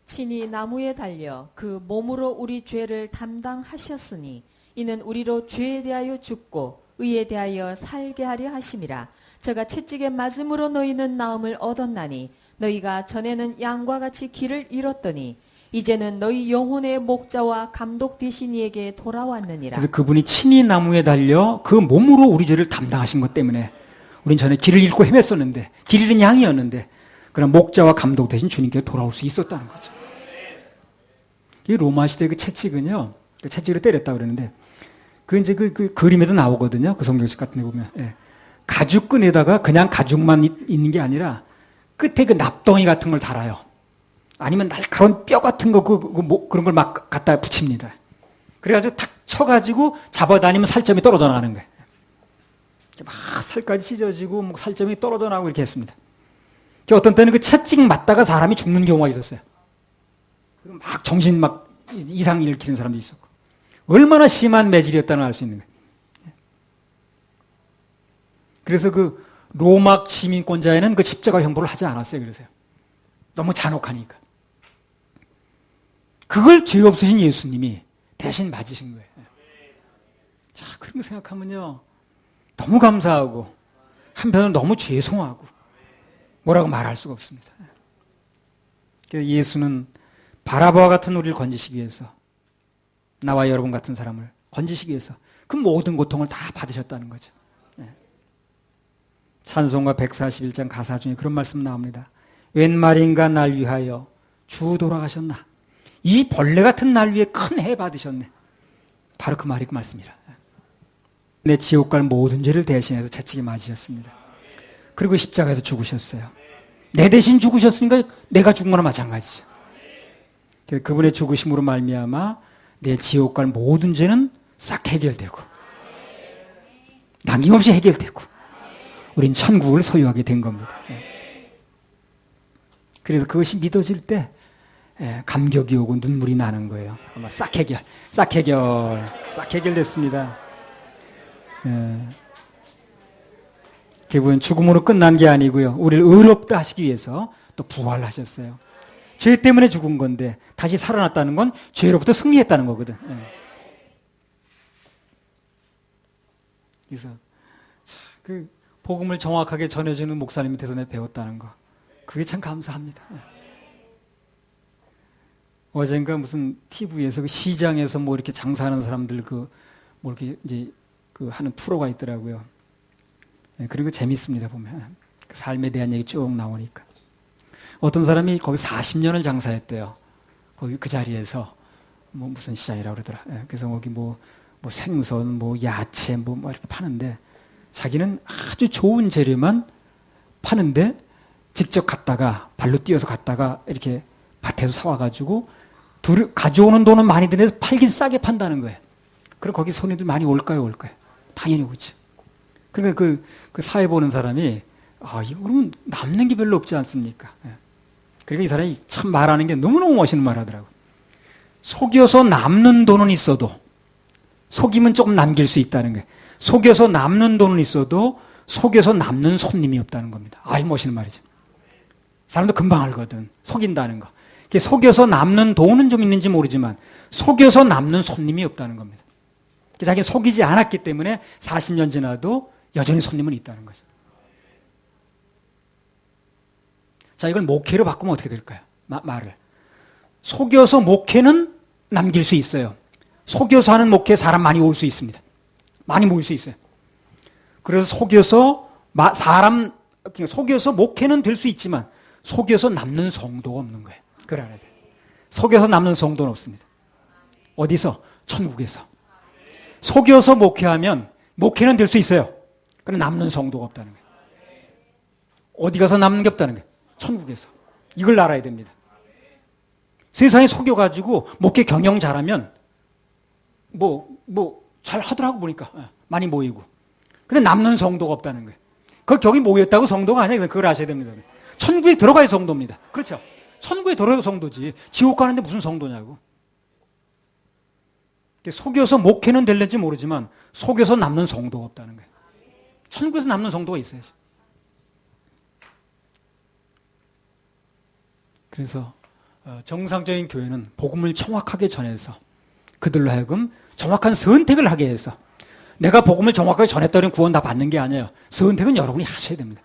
친히 나무에 달려 그 몸으로 우리 죄를 담당하셨으니 이는 우리로 죄에 대하여 죽고 의에 대하여 살게 하려 하심이라. 저가 채찍에 맞음으로 너희는 나음을 얻었나니 너희가 전에는 양과 같이 길을 잃었더니 이제는 너희 영혼의 목자와 감독 되신 이에게 돌아왔느니라. 그래서 그분이 친히 나무에 달려 그 몸으로 우리 죄를 담당하신 것 때문에 우린 전에 길을 잃고 헤맸었는데, 길 잃은 양이었는데 그런 목자와 감독 되신 주님께 돌아올 수 있었다는 거죠. 이 로마 시대 그 채찍은요, 그 채찍으로 때렸다 그러는데 그 이제 그 그림에도 나오거든요. 그 성경책 같은 데 보면. 예. 가죽끈에다가 그냥 가죽만 있는 게 아니라 끝에 그 납덩이 같은 걸 달아요. 아니면 날카로운 뼈 같은 거 그런 걸 막 갖다 붙입니다. 그래가지고 탁 쳐가지고 잡아다니면 살점이 떨어져 나가는 거예요. 막 살까지 찢어지고 뭐 살점이 떨어져 나가고 이렇게 했습니다. 어떤 때는 그 채찍 맞다가 사람이 죽는 경우가 있었어요. 막 정신 막 이상 일으키는 사람도 있었고. 얼마나 심한 매질이었다는 걸 알 수 있는 거예요. 그래서 그 로마 시민권자에는 그 십자가 형벌을 하지 않았어요. 그래서요. 너무 잔혹하니까. 그걸 죄 없으신 예수님이 대신 맞으신 거예요. 자, 그런 거 생각하면요, 너무 감사하고 한편으로는 너무 죄송하고 뭐라고 말할 수가 없습니다. 예수는 바라바와 같은 우리를 건지시기 위해서, 나와 여러분 같은 사람을 건지시기 위해서 그 모든 고통을 다 받으셨다는 거죠. 찬송가 141장 가사 중에 그런 말씀 나옵니다. 웬 말인가 날 위하여 주 돌아가셨나. 이 벌레 같은 날 위해 큰 해 받으셨네. 바로 그 말이 그 말씀이라. 내 지옥 갈 모든 죄를 대신해서 채찍에 맞으셨습니다. 그리고 십자가에서 죽으셨어요. 내 대신 죽으셨으니까 내가 죽은 거나 마찬가지죠. 그분의 죽으심으로 말미암아 내 지옥 갈 모든 죄는 싹 해결되고 남김없이 해결되고 우린 천국을 소유하게 된 겁니다. 그래서 그것이 믿어질 때 감격이 오고 눈물이 나는 거예요. 아마 싹 해결됐습니다. 그분은 죽음으로 끝난 게 아니고요. 우리를 의롭다 하시기 위해서 또 부활하셨어요. 죄 때문에 죽은 건데 다시 살아났다는 건 죄로부터 승리했다는 거거든. 그래서 그 복음을 정확하게 전해주는 목사님 밑에서 내가 배웠다는 거, 그게 참 감사합니다. 어젠가 무슨 TV에서 그 시장에서 뭐 이렇게 장사하는 사람들 뭐 이렇게 이제 하는 프로가 있더라고요. 예, 그리고 재밌습니다, 보면. 그 삶에 대한 얘기 쭉 나오니까. 어떤 사람이 거기 40년을 장사했대요. 거기 그 자리에서 뭐 무슨 시장이라고 그러더라. 예, 그래서 거기 뭐 생선, 뭐 야채, 뭐 이렇게 파는데 자기는 아주 좋은 재료만 파는데 직접 갔다가 발로 뛰어서 갔다가 이렇게 밭에서 사와가지고 가져오는 돈은 많이 드는데 팔긴 싸게 판다는 거예요. 그럼 거기 손님들 많이 올까요? 당연히 오지. 그러니까 그 사회 보는 사람이 이거 그러면 남는 게 별로 없지 않습니까? 예. 그러니까 이 사람이 참 말하는 게 너무너무 멋있는 말 하더라고. 속여서 남는 돈은 있어도 속이면 조금 남길 수 있다는 거예요. 속여서 남는 돈은 있어도 속여서 남는 손님이 없다는 겁니다. 이 멋있는 말이죠. 사람도 금방 알거든. 속인다는 거. 속여서 남는 돈은 좀 있는지 모르지만 속여서 남는 손님이 없다는 겁니다. 자기는 속이지 않았기 때문에 40년 지나도 여전히 손님은 있다는 거죠. 자, 이걸 목회로 바꾸면 어떻게 될까요? 말을. 속여서 목회는 남길 수 있어요. 속여서 하는 목회에 사람 많이 올 수 있습니다. 많이 모일 수 있어요. 그래서 속여서 목회는 될 수 있지만 속여서 남는 성도가 없는 거예요. 그걸 알아야 돼요. 속여서 남는 성도는 없습니다. 어디서? 천국에서. 속여서 목회하면 목회는 될 수 있어요. 그러나 남는 성도가 없다는 거예요. 어디 가서 남는 게 없다는 거예요. 천국에서. 이걸 알아야 됩니다. 세상에 속여가지고 목회 경영 잘하면 잘 하더라고 보니까 많이 모이고. 근데 남는 성도가 없다는 거예요. 거기 모였다고 성도가 아니에요. 그걸 아셔야 됩니다. 천국에 들어가야 성도입니다. 그렇죠? 천국에 들어가야 성도지. 지옥 가는데 무슨 성도냐고. 속여서 목회는 될는지 모르지만 속여서 남는 성도가 없다는 거예요. 천국에서 남는 성도가 있어야지. 그래서 정상적인 교회는 복음을 정확하게 전해서 그들로 하여금 정확한 선택을 하게 해서 내가 복음을 정확하게 전했다면 구원 다 받는 게 아니에요. 선택은 여러분이 하셔야 됩니다.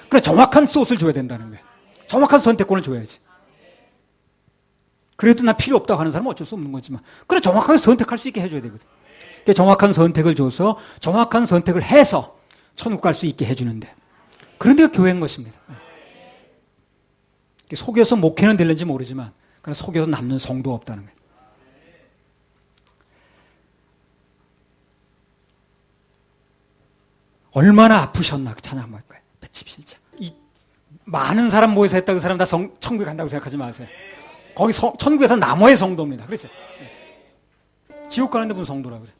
그래 정확한 소스를 줘야 된다는 거예요. 정확한 선택권을 줘야지. 그래도 나 필요 없다고 하는 사람은 어쩔 수 없는 거지만 그래 정확하게 선택할 수 있게 해줘야 되거든. 그러니까 정확한 선택을 줘서 정확한 선택을 해서 천국 갈 수 있게 해주는데 그런 데가 교회인 것입니다. 속여서 목회는 될는지 모르지만 그러나 속여서 남는 성도가 없다는 거예요. 얼마나 아프셨나 그 찬양 한번 할까요? 117장. 이 많은 사람 모여서 했다 그 사람 다 천국에 간다고 생각하지 마세요. 거기 천국에서 나머의 성도입니다. 그렇죠? 지옥 가는데 무슨 성도라 그래?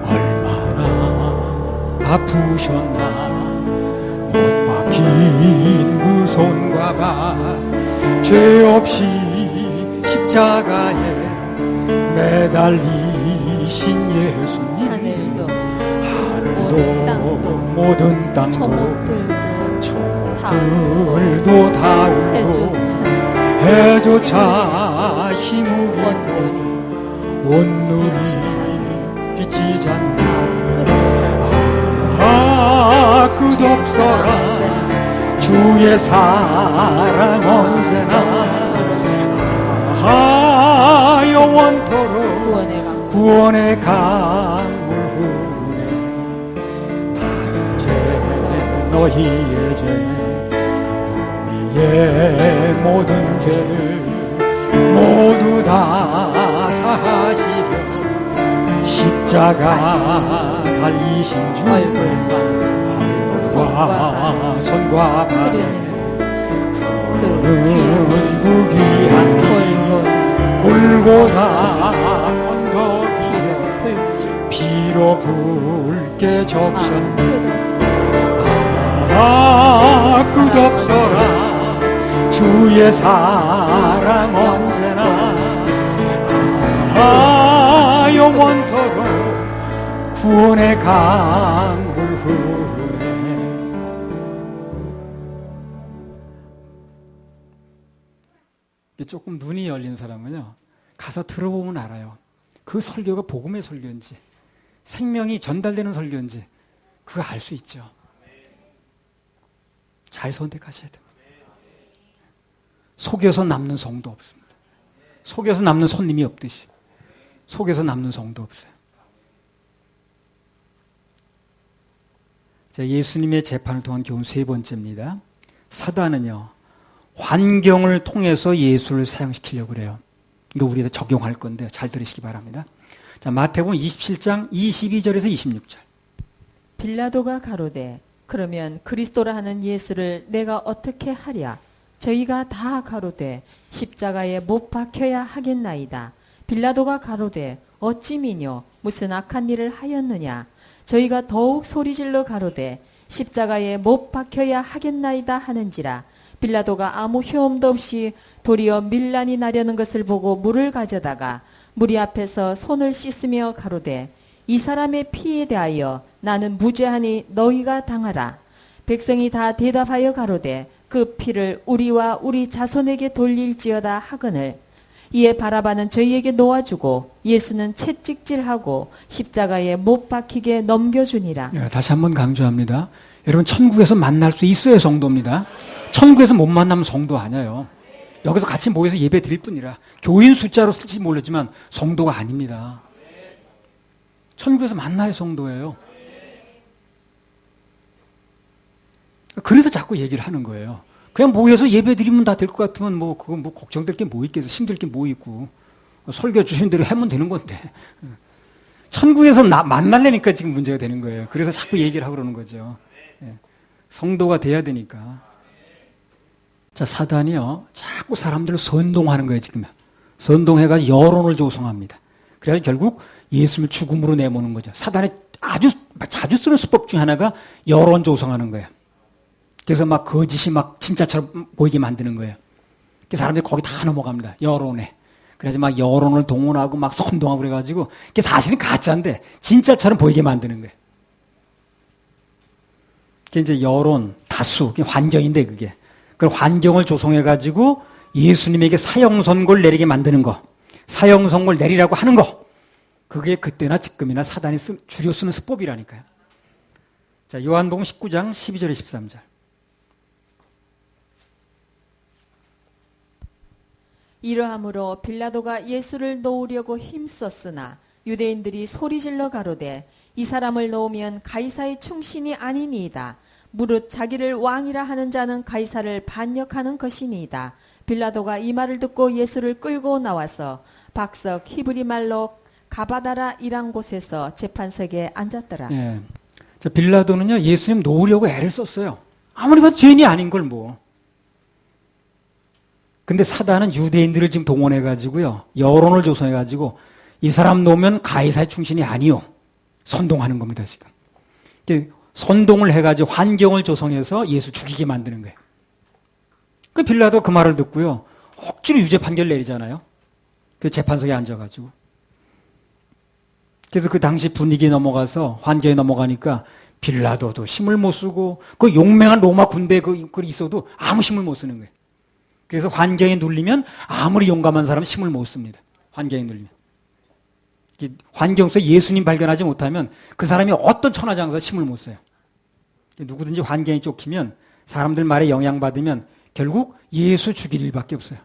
얼마나 아프셨나 못 박힌 그 손과 발 죄 없이 십자가에 매달리신 예수님 하늘도 모든 땅도 초목들도 다 울고 해조차 힘으로 온누리 빛이 잤네 끝없어라 주의 사랑 언제나 영원토록 구원의 강물 흐르네 다 이제 너희의 죄 우리의 모든 죄를 모두 다 사하시려 십자가 달리신 주 얼굴과 손과 발에 흐르는 그 귀한 피 골고다 언덕 피로 붉게 적셨네 끝없어라 주의 사랑 언제나 영원토록 구원의 강물 흐르네. 조금 눈이 열린 사람은요 가서 들어보면 알아요. 그 설교가 복음의 설교인지 생명이 전달되는 설교인지 그거 알 수 있죠. 잘 선택하셔야 됩니다. 속여서 남는 성도 없습니다. 속여서 남는 손님이 없듯이 속여서 남는 성도 없어요. 자, 예수님의 재판을 통한 교훈 세 번째입니다. 사단은요, 환경을 통해서 예수를 사형시키려고 그래요. 이거 우리한테 적용할 건데 잘 들으시기 바랍니다. 자, 마태복음 27장 22절에서 26절. 빌라도가 가로되 그러면 그리스도라 하는 예수를 내가 어떻게 하랴? 저희가 다 가로되 십자가에 못 박혀야 하겠나이다. 빌라도가 가로되 어찌 미뇨 무슨 악한 일을 하였느냐? 저희가 더욱 소리질러 가로되 십자가에 못 박혀야 하겠나이다 하는지라. 빌라도가 아무 효험도 없이 도리어 밀란이 나려는 것을 보고 물을 가져다가 무리 앞에서 손을 씻으며 가로되 이 사람의 피에 대하여 나는 무죄하니 너희가 당하라. 백성이 다 대답하여 가로되 그 피를 우리와 우리 자손에게 돌릴지어다 하거늘. 이에 바라바는 저희에게 놓아주고 예수는 채찍질하고 십자가에 못 박히게 넘겨주니라. 네, 다시 한번 강조합니다. 여러분, 천국에서 만날 수 있어야 성도입니다. 천국에서 못 만나면 성도 아니에요. 여기서 같이 모여서 예배 드릴 뿐이라 교인 숫자로 쓸지 모르지만 성도가 아닙니다. 천국에서 만나야 성도예요. 그래서 자꾸 얘기를 하는 거예요. 그냥 모여서 예배 드리면 다 될 것 같으면 뭐 그거 뭐 걱정될 게 뭐 있겠어. 힘들 게 뭐 있고. 설교 주신 대로 하면 되는 건데. 천국에서 만나려니까 지금 문제가 되는 거예요. 그래서 자꾸 얘기를 하고 그러는 거죠. 성도가 돼야 되니까. 자, 사단이요, 자꾸 사람들을 선동하는 거예요, 지금. 선동해가지고 여론을 조성합니다. 그래서 결국 예수를 죽음으로 내모는 거죠. 사단이 아주 자주 쓰는 수법 중에 하나가 여론 조성하는 거예요. 그래서 막 거짓이 막 진짜처럼 보이게 만드는 거예요. 그래서 사람들이 거기 다 넘어갑니다. 여론에. 그래서 막 여론을 동원하고 막 선동하고 그래가지고 그게 사실은 가짜인데 진짜처럼 보이게 만드는 거예요. 그게 이제 여론, 다수, 그게 환경인데 그게. 그 환경을 조성해가지고 예수님에게 사형 선고를 내리게 만드는 거. 사형 선고를 내리라고 하는 거. 그게 그때나 지금이나 사단이 줄여 쓰는 수법이라니까요. 자, 요한복음 19장 12절에 13절. 이러함으로 빌라도가 예수를 놓으려고 힘썼으나 유대인들이 소리질러 가로되 이 사람을 놓으면 가이사의 충신이 아니니이다. 무릇 자기를 왕이라 하는 자는 가이사를 반역하는 것이니이다. 빌라도가 이 말을 듣고 예수를 끌고 나와서 박석 히브리 말로 가바다라이란 곳에서 재판석에 앉았더라. 예. 자, 빌라도는요, 예수님 놓으려고 애를 썼어요. 아무리 봐도 죄인이 아닌 걸 뭐. 근데 사단은 유대인들을 지금 동원해가지고요, 여론을 조성해가지고 이 사람 놓으면 가이사의 충신이 아니요. 선동하는 겁니다, 지금. 선동을 해가지고 환경을 조성해서 예수 죽이게 만드는 거예요. 그 빌라도 그 말을 듣고요, 억지로 유죄 판결 내리잖아요. 그 재판석에 앉아가지고. 그래서 그 당시 분위기에 넘어가서 환경에 넘어가니까 빌라도도 힘을 못 쓰고 그 용맹한 로마 군대 그 있어도 아무 힘을 못 쓰는 거예요. 그래서 환경에 눌리면 아무리 용감한 사람은 힘을 못 씁니다. 환경에 눌리면. 환경 속에 예수님 발견하지 못하면 그 사람이 어떤 천하장사 힘을 못 써요. 누구든지 환경에 쫓기면 사람들 말에 영향받으면 결국 예수 죽일 일밖에 없어요.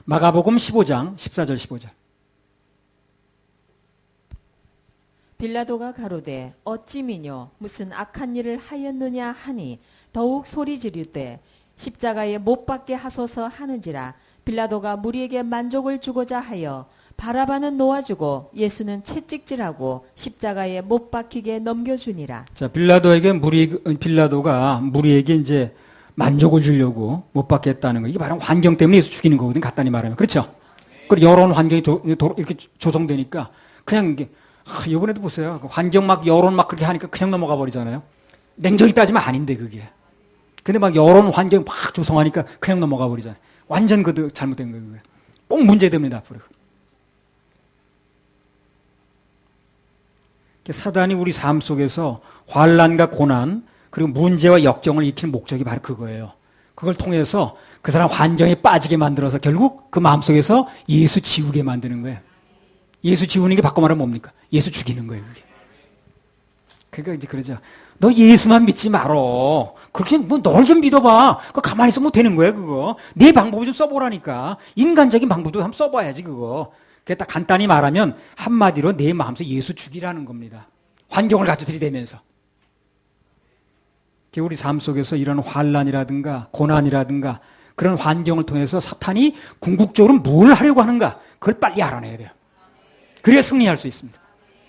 마가복음 15장 14절 15절. 빌라도가 가로되 어찌 미뇨 무슨 악한 일을 하였느냐 하니 더욱 소리 지르되 십자가에 못 박게 하소서 하는지라. 빌라도가 무리에게 만족을 주고자 하여 바라바는 놓아주고 예수는 채찍질하고 십자가에 못 박히게 넘겨주니라. 자, 빌라도가 무리에게 이제 만족을 주려고 못 박겠다는 거. 이게 바로 환경 때문에 예수 죽이는 거거든요. 간단히 말하면. 그렇죠? 그리고 여론 환경이 이렇게 조성되니까 그냥 이게, 이번에도 보세요. 환경 막 여론 막 그렇게 하니까 그냥 넘어가 버리잖아요. 냉정히 따지면 아닌데 그게. 근데 막 여론 환경 막 조성하니까 그냥 넘어가 버리잖아요. 완전 그 잘못된 거예요. 꼭 문제됩니다, 앞으로. 사단이 우리 삶 속에서 환난과 고난 그리고 문제와 역경을 익히는 목적이 바로 그거예요. 그걸 통해서 그 사람 환경에 빠지게 만들어서 결국 그 마음속에서 예수 지우게 만드는 거예요. 예수 지우는 게 바꿔 말하면 뭡니까? 예수 죽이는 거예요, 그게. 그러니까 이제 그러죠. 너 예수만 믿지 말어. 그렇게 뭐 널 좀 믿어봐. 그거 가만히 있으면 되는 거야, 그거. 네 방법을 좀 써보라니까. 인간적인 방법도 한번 써봐야지, 그거. 그게 딱 간단히 말하면 한마디로 내 마음속에 예수 죽이라는 겁니다. 환경을 가져 들이대면서. 우리 삶 속에서 이런 환난이라든가 고난이라든가 그런 환경을 통해서 사탄이 궁극적으로 뭘 하려고 하는가, 그걸 빨리 알아내야 돼요. 그래야 승리할 수 있습니다.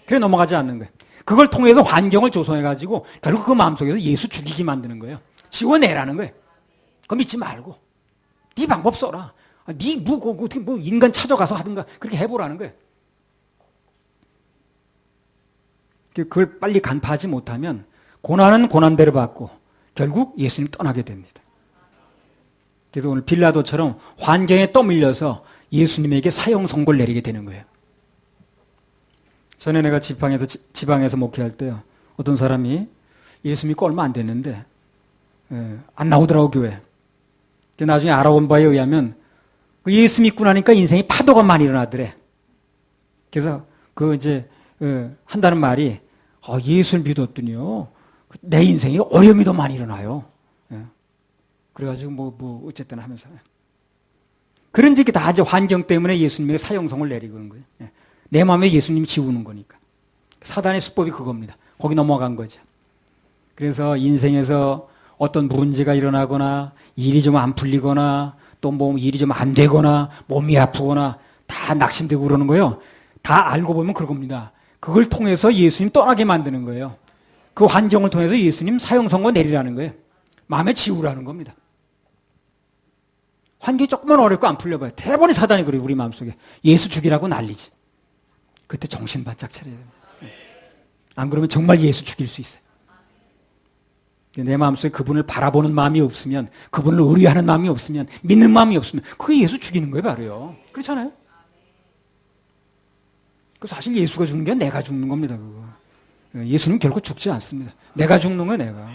그래 넘어가지 않는 거예요. 그걸 통해서 환경을 조성해가지고 결국 그 마음속에서 예수 죽이게 만드는 거예요. 지워내라는 거예요. 그거 믿지 말고 네 방법 써라. 네 어떻게 뭐 인간 찾아가서 하든가 그렇게 해보라는 거예요. 그걸 빨리 간파하지 못하면 고난은 고난대로 받고 결국 예수님 떠나게 됩니다. 그래서 오늘 빌라도처럼 환경에 떠밀려서 예수님에게 사형 선고를 내리게 되는 거예요. 전에 내가 지방에서 목회할 때요. 어떤 사람이 예수 믿고 얼마 안 됐는데 안 나오더라고 교회. 나중에 알아본 바에 의하면 예수 믿고 나니까 인생에 파도가 많이 일어나더래. 그래서 한다는 말이 예수를 믿었더니요. 내 인생에 어려움이 더 많이 일어나요. 그래가지고 어쨌든 하면서 그런 적이 다 이제 환경 때문에 예수님에게 사형성을 내리고 있는 거예요. 내 마음에 예수님이 지우는 거니까. 사단의 수법이 그겁니다. 거기 넘어간 거죠. 그래서 인생에서 어떤 문제가 일어나거나 일이 좀 안 풀리거나 또 뭐 일이 좀 안 되거나 몸이 아프거나 다 낙심되고 그러는 거예요. 다 알고 보면 그런 겁니다. 그걸 통해서 예수님 떠나게 만드는 거예요. 그 환경을 통해서 예수님 사형 선고 내리라는 거예요. 마음에 지우라는 겁니다. 환경이 조금만 어렵고 안 풀려봐요. 대번에 사단이 그래요. 우리 마음속에. 예수 죽이라고 난리지. 그때 정신 바짝 차려야 됩니다. 안 그러면 정말 예수 죽일 수 있어요. 내 마음속에 그분을 바라보는 마음이 없으면, 그분을 의뢰하는 마음이 없으면, 믿는 마음이 없으면 그게 예수 죽이는 거예요, 바로요. 그렇잖아요? 사실 예수가 죽는 게 아니라 내가 죽는 겁니다, 그거. 예수는 결국 죽지 않습니다. 내가 죽는 거예요, 내가.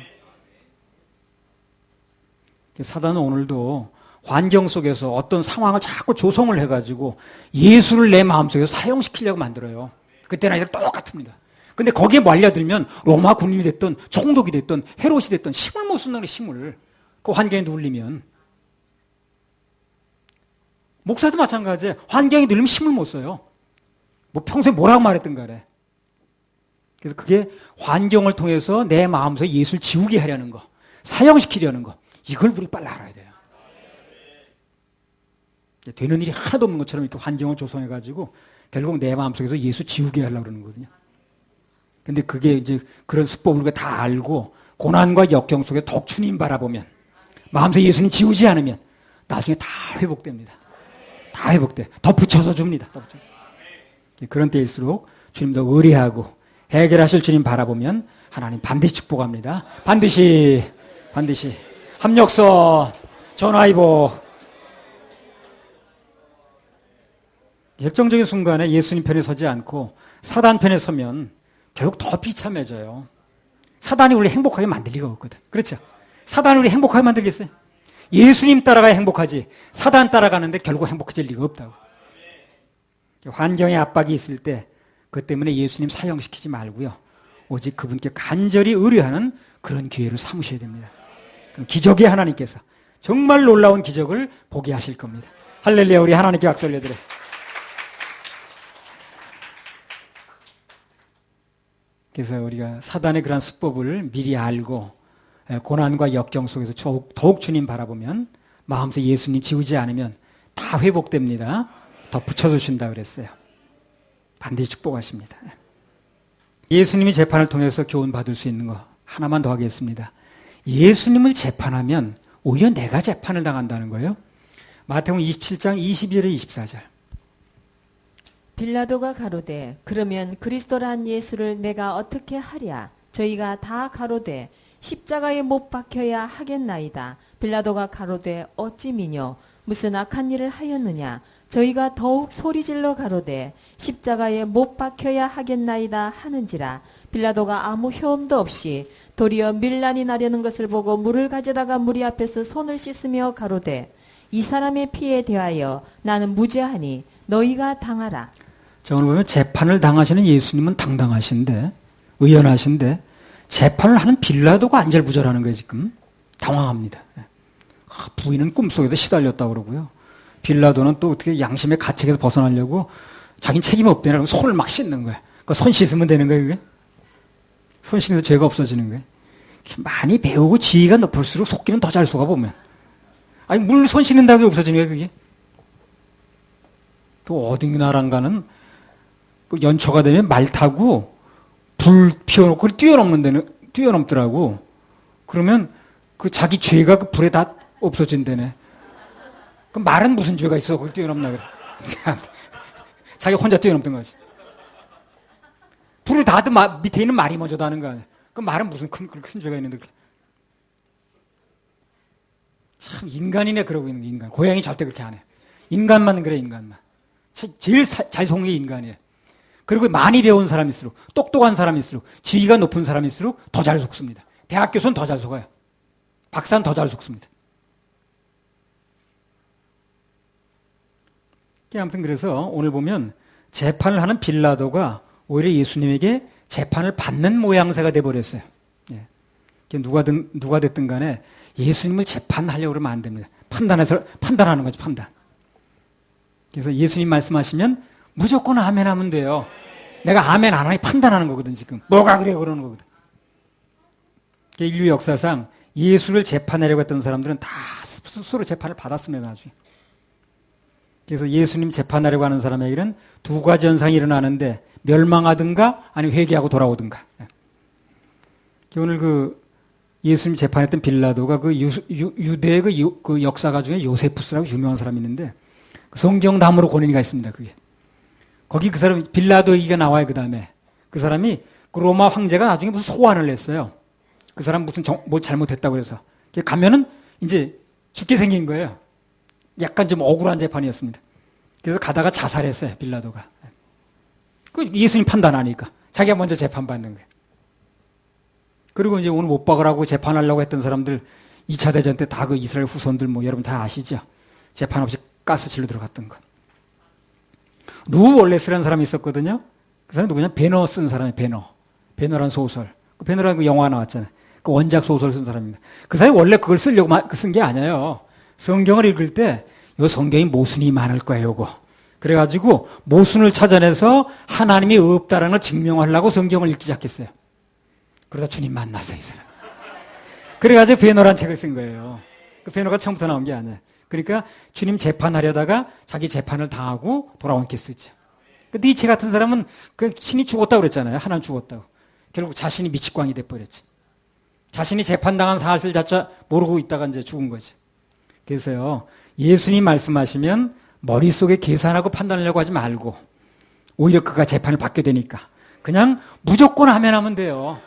사단은 오늘도 환경 속에서 어떤 상황을 자꾸 조성을 해가지고 예수를 내 마음속에서 사용시키려고 만들어요. 그때나 이제 똑같습니다. 근데 거기에 말려들면 로마 군인이 됐든 총독이 됐든 헤롯이 됐든 힘을 못 쓴다는 힘을 그 환경에 눌리면 목사도 마찬가지예요. 환경에 눌리면 힘을 못 써요. 뭐 평소에 뭐라고 말했든 간에. 그래서 그게 환경을 통해서 내 마음속에 예수를 지우게 하려는 거, 사형시키려는 거, 이걸 우리 빨리 알아야 돼요. 되는 일이 하나도 없는 것처럼 이렇게 환경을 조성해가지고 결국 내 마음속에서 예수 지우게 하려고 그러는 거거든요. 근데 그게 이제 그런 수법을 우리가 다 알고 고난과 역경 속에 더욱 주님 바라보면 마음속에 예수님 지우지 않으면 나중에 다 회복됩니다. 다 회복돼. 더 붙여서 줍니다. 더 붙여서. 그런 때일수록 주님 더 의뢰하고 해결하실 주님 바라보면 하나님 반드시 축복합니다. 반드시 합력서 전화위복 결정적인 순간에 예수님 편에 서지 않고 사단 편에 서면 결국 더 비참해져요. 사단이 우리 행복하게 만들 리가 없거든. 그렇죠? 사단이 우리 행복하게 만들겠어요? 예수님 따라가야 행복하지. 사단 따라가는데 결국 행복해질 리가 없다고. 환경에 압박이 있을 때 그것 때문에 예수님 사형시키지 말고요. 오직 그분께 간절히 의뢰하는 그런 기회를 삼으셔야 됩니다. 그럼 기적의 하나님께서 정말 놀라운 기적을 보게 하실 겁니다. 할렐루야. 우리 하나님께 박수 올려드려요. 그래서 우리가 사단의 그러한 수법을 미리 알고 고난과 역경 속에서 더욱 주님 바라보면 마음속에 예수님 지우지 않으면 다 회복됩니다. 더 붙여주신다 그랬어요. 반드시 축복하십니다. 예수님이 재판을 통해서 교훈 받을 수 있는 거 하나만 더 하겠습니다. 예수님을 재판하면 오히려 내가 재판을 당한다는 거예요. 마태복음 27장 22절 24절. 빌라도가 가로되 그러면 그리스도란 예수를 내가 어떻게 하랴? 저희가 다 가로되 십자가에 못 박혀야 하겠나이다. 빌라도가 가로되 어찌 미뇨? 무슨 악한 일을 하였느냐? 저희가 더욱 소리질러 가로되 십자가에 못 박혀야 하겠나이다 하는지라. 빌라도가 아무 효험도 없이 도리어 밀란이 나려는 것을 보고 물을 가져다가 무리 앞에서 손을 씻으며 가로되 이 사람의 피에 대하여 나는 무죄하니 너희가 당하라. 자, 오늘 보면 재판을 당하시는 예수님은 당당하신데 의연하신데 재판을 하는 빌라도가 안절부절하는 거예요, 지금. 당황합니다. 부인은 꿈속에도 시달렸다고 그러고요. 빌라도는 또 어떻게 양심의 가책에서 벗어나려고 자기는 책임 없대나 그러면 손을 막 씻는 거야. 그 손 씻으면 되는 거예요, 그게? 손 씻는 죄가 없어지는 거예요. 많이 배우고 지위가 높을수록 속기는 더 잘 속아 보면. 아니, 물 손 씻는다고 없어지는 거예요, 그게? 또 어디 나라인가는 그 연초가 되면 말 타고 불 피워놓고 그걸 뛰어넘더라고. 그러면 그 자기 죄가 그 불에 다 없어진다네. 그럼 말은 무슨 죄가 있어? 그걸 뛰어넘나 그래. 자기 혼자 뛰어넘던 거지. 불을 닿아도 밑에 있는 말이 먼저 닿는 거 아니야. 그럼 말은 무슨 큰 죄가 있는데. 참 인간이네 그러고 있는 게 인간. 고양이 절대 그렇게 안 해. 인간만 그래, 인간만. 제일 잘 속는 게 인간이에요. 그리고 많이 배운 사람일수록, 똑똑한 사람일수록, 지위가 높은 사람일수록 더 잘 속습니다. 대학 교수는 더 잘 속아요. 박사는 더 잘 속습니다. 아무튼 그래서 오늘 보면 재판을 하는 빌라도가 오히려 예수님에게 재판을 받는 모양새가 돼버렸어요. 예. 누가 됐든 간에 예수님을 재판하려고 그러면 안 됩니다. 판단하는 거죠, 판단. 그래서 예수님 말씀하시면 무조건 아멘 하면 돼요. 내가 아멘 안 하니 판단하는 거거든, 지금. 뭐가 그래, 그러는 거거든. 인류 역사상 예수를 재판하려고 했던 사람들은 다 스스로 재판을 받았습니다, 나중에. 그래서 예수님 재판하려고 하는 사람에게는 두 가지 현상이 일어나는데 멸망하든가 아니면 회개하고 돌아오든가. 오늘 그 예수님 재판했던 빌라도가 그 유대의 그 역사가 중에 요세푸스라고 유명한 사람이 있는데 그 성경 다음으로 권위가 있습니다, 그게. 거기 그 사람, 빌라도 얘기가 나와요, 그 다음에. 그 사람이 그 로마 황제가 나중에 무슨 소환을 냈어요. 그 사람 무슨 뭐 잘못했다고 그래서. 가면은 이제 죽게 생긴 거예요. 약간 좀 억울한 재판이었습니다. 그래서 가다가 자살했어요, 빌라도가. 그 예수님 판단하니까. 자기가 먼저 재판받는 거예요. 그리고 이제 오늘 못 박으라고 재판하려고 했던 사람들 2차 대전 때 다 그 이스라엘 후손들 뭐 여러분 다 아시죠? 재판 없이 가스실로 들어갔던 거. 루 월레스라는 사람이 있었거든요. 그 사람이 누구냐? 배너 쓴 사람이에요, 배너. 배너라는 소설. 그 배너라는 그 영화 나왔잖아요. 그 원작 소설 쓴 사람입니다. 그 사람이 원래 그걸 쓰려고 쓴 게 아니에요. 성경을 읽을 때 이 성경이 모순이 많을 거예요, 요거. 그래가지고 모순을 찾아내서 하나님이 없다라는 걸 증명하려고 성경을 읽기 시작했어요. 그러다 주님 만났어요, 이 사람. 그래가지고 배너란 책을 쓴 거예요. 그 배너가 처음부터 나온 게 아니에요. 그러니까 주님 재판하려다가 자기 재판을 당하고 돌아온 케이스죠. 그 니체 같은 사람은 그 신이 죽었다고 그랬잖아요. 하나님 죽었다고. 결국 자신이 미치광이 돼버렸지. 자신이 재판당한 사실 자체 모르고 있다가 이제 죽은 거죠. 그래서요, 예수님 말씀하시면 머릿속에 계산하고 판단하려고 하지 말고 오히려 그가 재판을 받게 되니까 그냥 무조건 아멘 하면 돼요.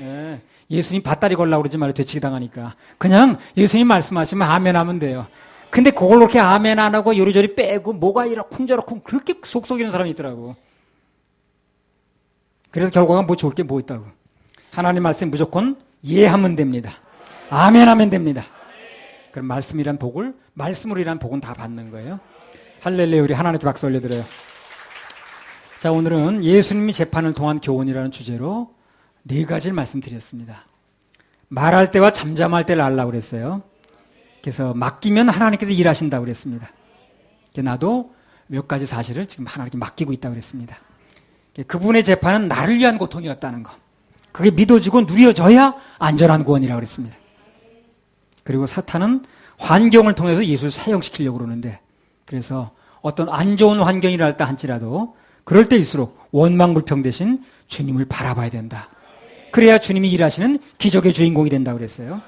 예. 예수님 밭다리 걸라고 그러지 말고 되치기 당하니까 그냥 예수님 말씀하시면 아멘 하면 돼요. 근데 그걸 그렇게 아멘 안 하고 요리조리 빼고 뭐가 이러쿵저러쿵 그렇게 속속이는 사람이 있더라고. 그래서 결과가 뭐 좋을 게 뭐 있다고. 하나님 말씀 무조건 예하면 됩니다. 아멘 하면 됩니다. 그럼 말씀이란 복을, 말씀으로 일한 복은 다 받는 거예요. 할렐루야, 우리 하나님께 박수 올려드려요. 자, 오늘은 예수님이 재판을 통한 교훈이라는 주제로 4가지를 말씀드렸습니다. 말할 때와 잠잠할 때를 알라고 그랬어요. 그래서 맡기면 하나님께서 일하신다고 그랬습니다. 나도 몇 가지 사실을 지금 하나님께 맡기고 있다고 그랬습니다. 그분의 재판은 나를 위한 고통이었다는 거. 그게 믿어지고 누려져야 안전한 구원이라고 그랬습니다. 그리고 사탄은 환경을 통해서 예수를 사용시키려고 그러는데 그래서 어떤 안 좋은 환경이라 할지라도 그럴 때일수록 원망불평 대신 주님을 바라봐야 된다. 그래야 주님이 일하시는 기적의 주인공이 된다고 그랬어요.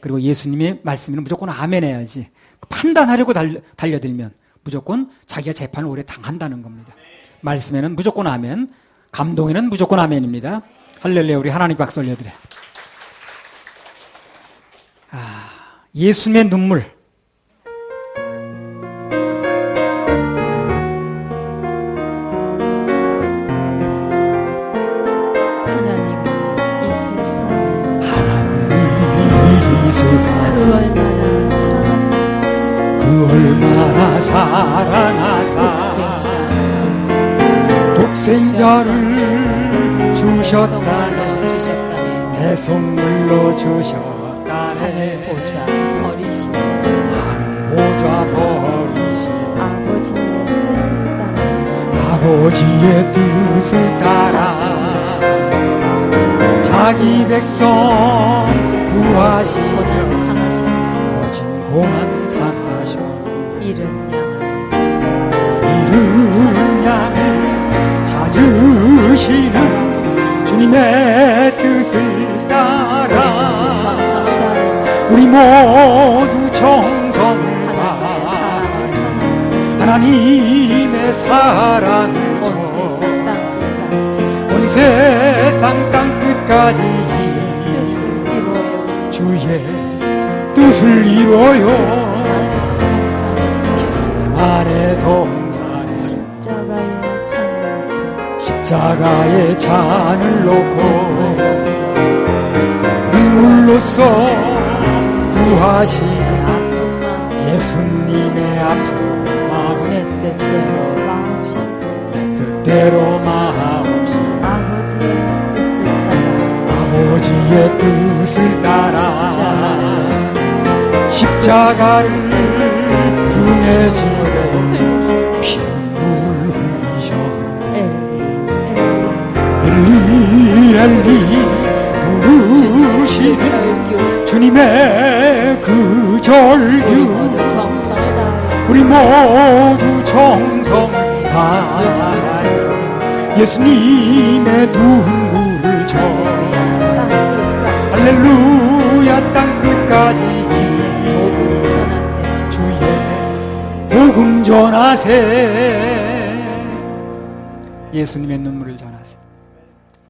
그리고 예수님의 말씀에는 무조건 아멘 해야지. 판단하려고 달려들면 무조건 자기가 재판을 오래 당한다는 겁니다. 말씀에는 무조건 아멘, 감동에는 무조건 아멘입니다. 할렐루야, 우리 하나님 박수 올려드려요. 예수님의 눈물. 하나님이 이 세상 그 얼마나 사랑하사 그 얼마나 사랑하사 독생자를 주셨다네. 선물로 하늘 주셨다네. 보좌 버리시고 하늘 보좌 버리시고 아버지의 뜻을 따라 아버지의 뜻을 따라 자기 백성 구하시며 고난 당하셨네. 오직 고난 당하셨네. 이른 이른 양을 찾으시는 주님의 뜻을 따라 정성을 다하여 우리 모두 정성을 하나님의 사랑을 다하나님의 사랑을 온 세상 땅 끝까지 온 세상 땅 끝까지 뜻을 이루어요. 주의 뜻을 이루어요. 안에 안에 동산에서 십자가의 찬을 십자가의 잔을 놓고 눈물로써 구하시는 아픈 마음 예수님의 아픈 마음 내 뜻대로 마옵시고 내 뜻대로 마옵시 아버지의 뜻을 따라 아버지의 뜻을 따라 십자가를 등에 지고 피눈물 흘리셨네. 엘리 엘리 부르시는 절규 주님의 그 우리 절규 모두 정성을 다하여 우리 모두 정성 다하여 예수님의 눈물을 줘 할렐루야 땅 끝까지 복음 전하세요. 주의 복음 전하세 예수님의 눈물을 전하세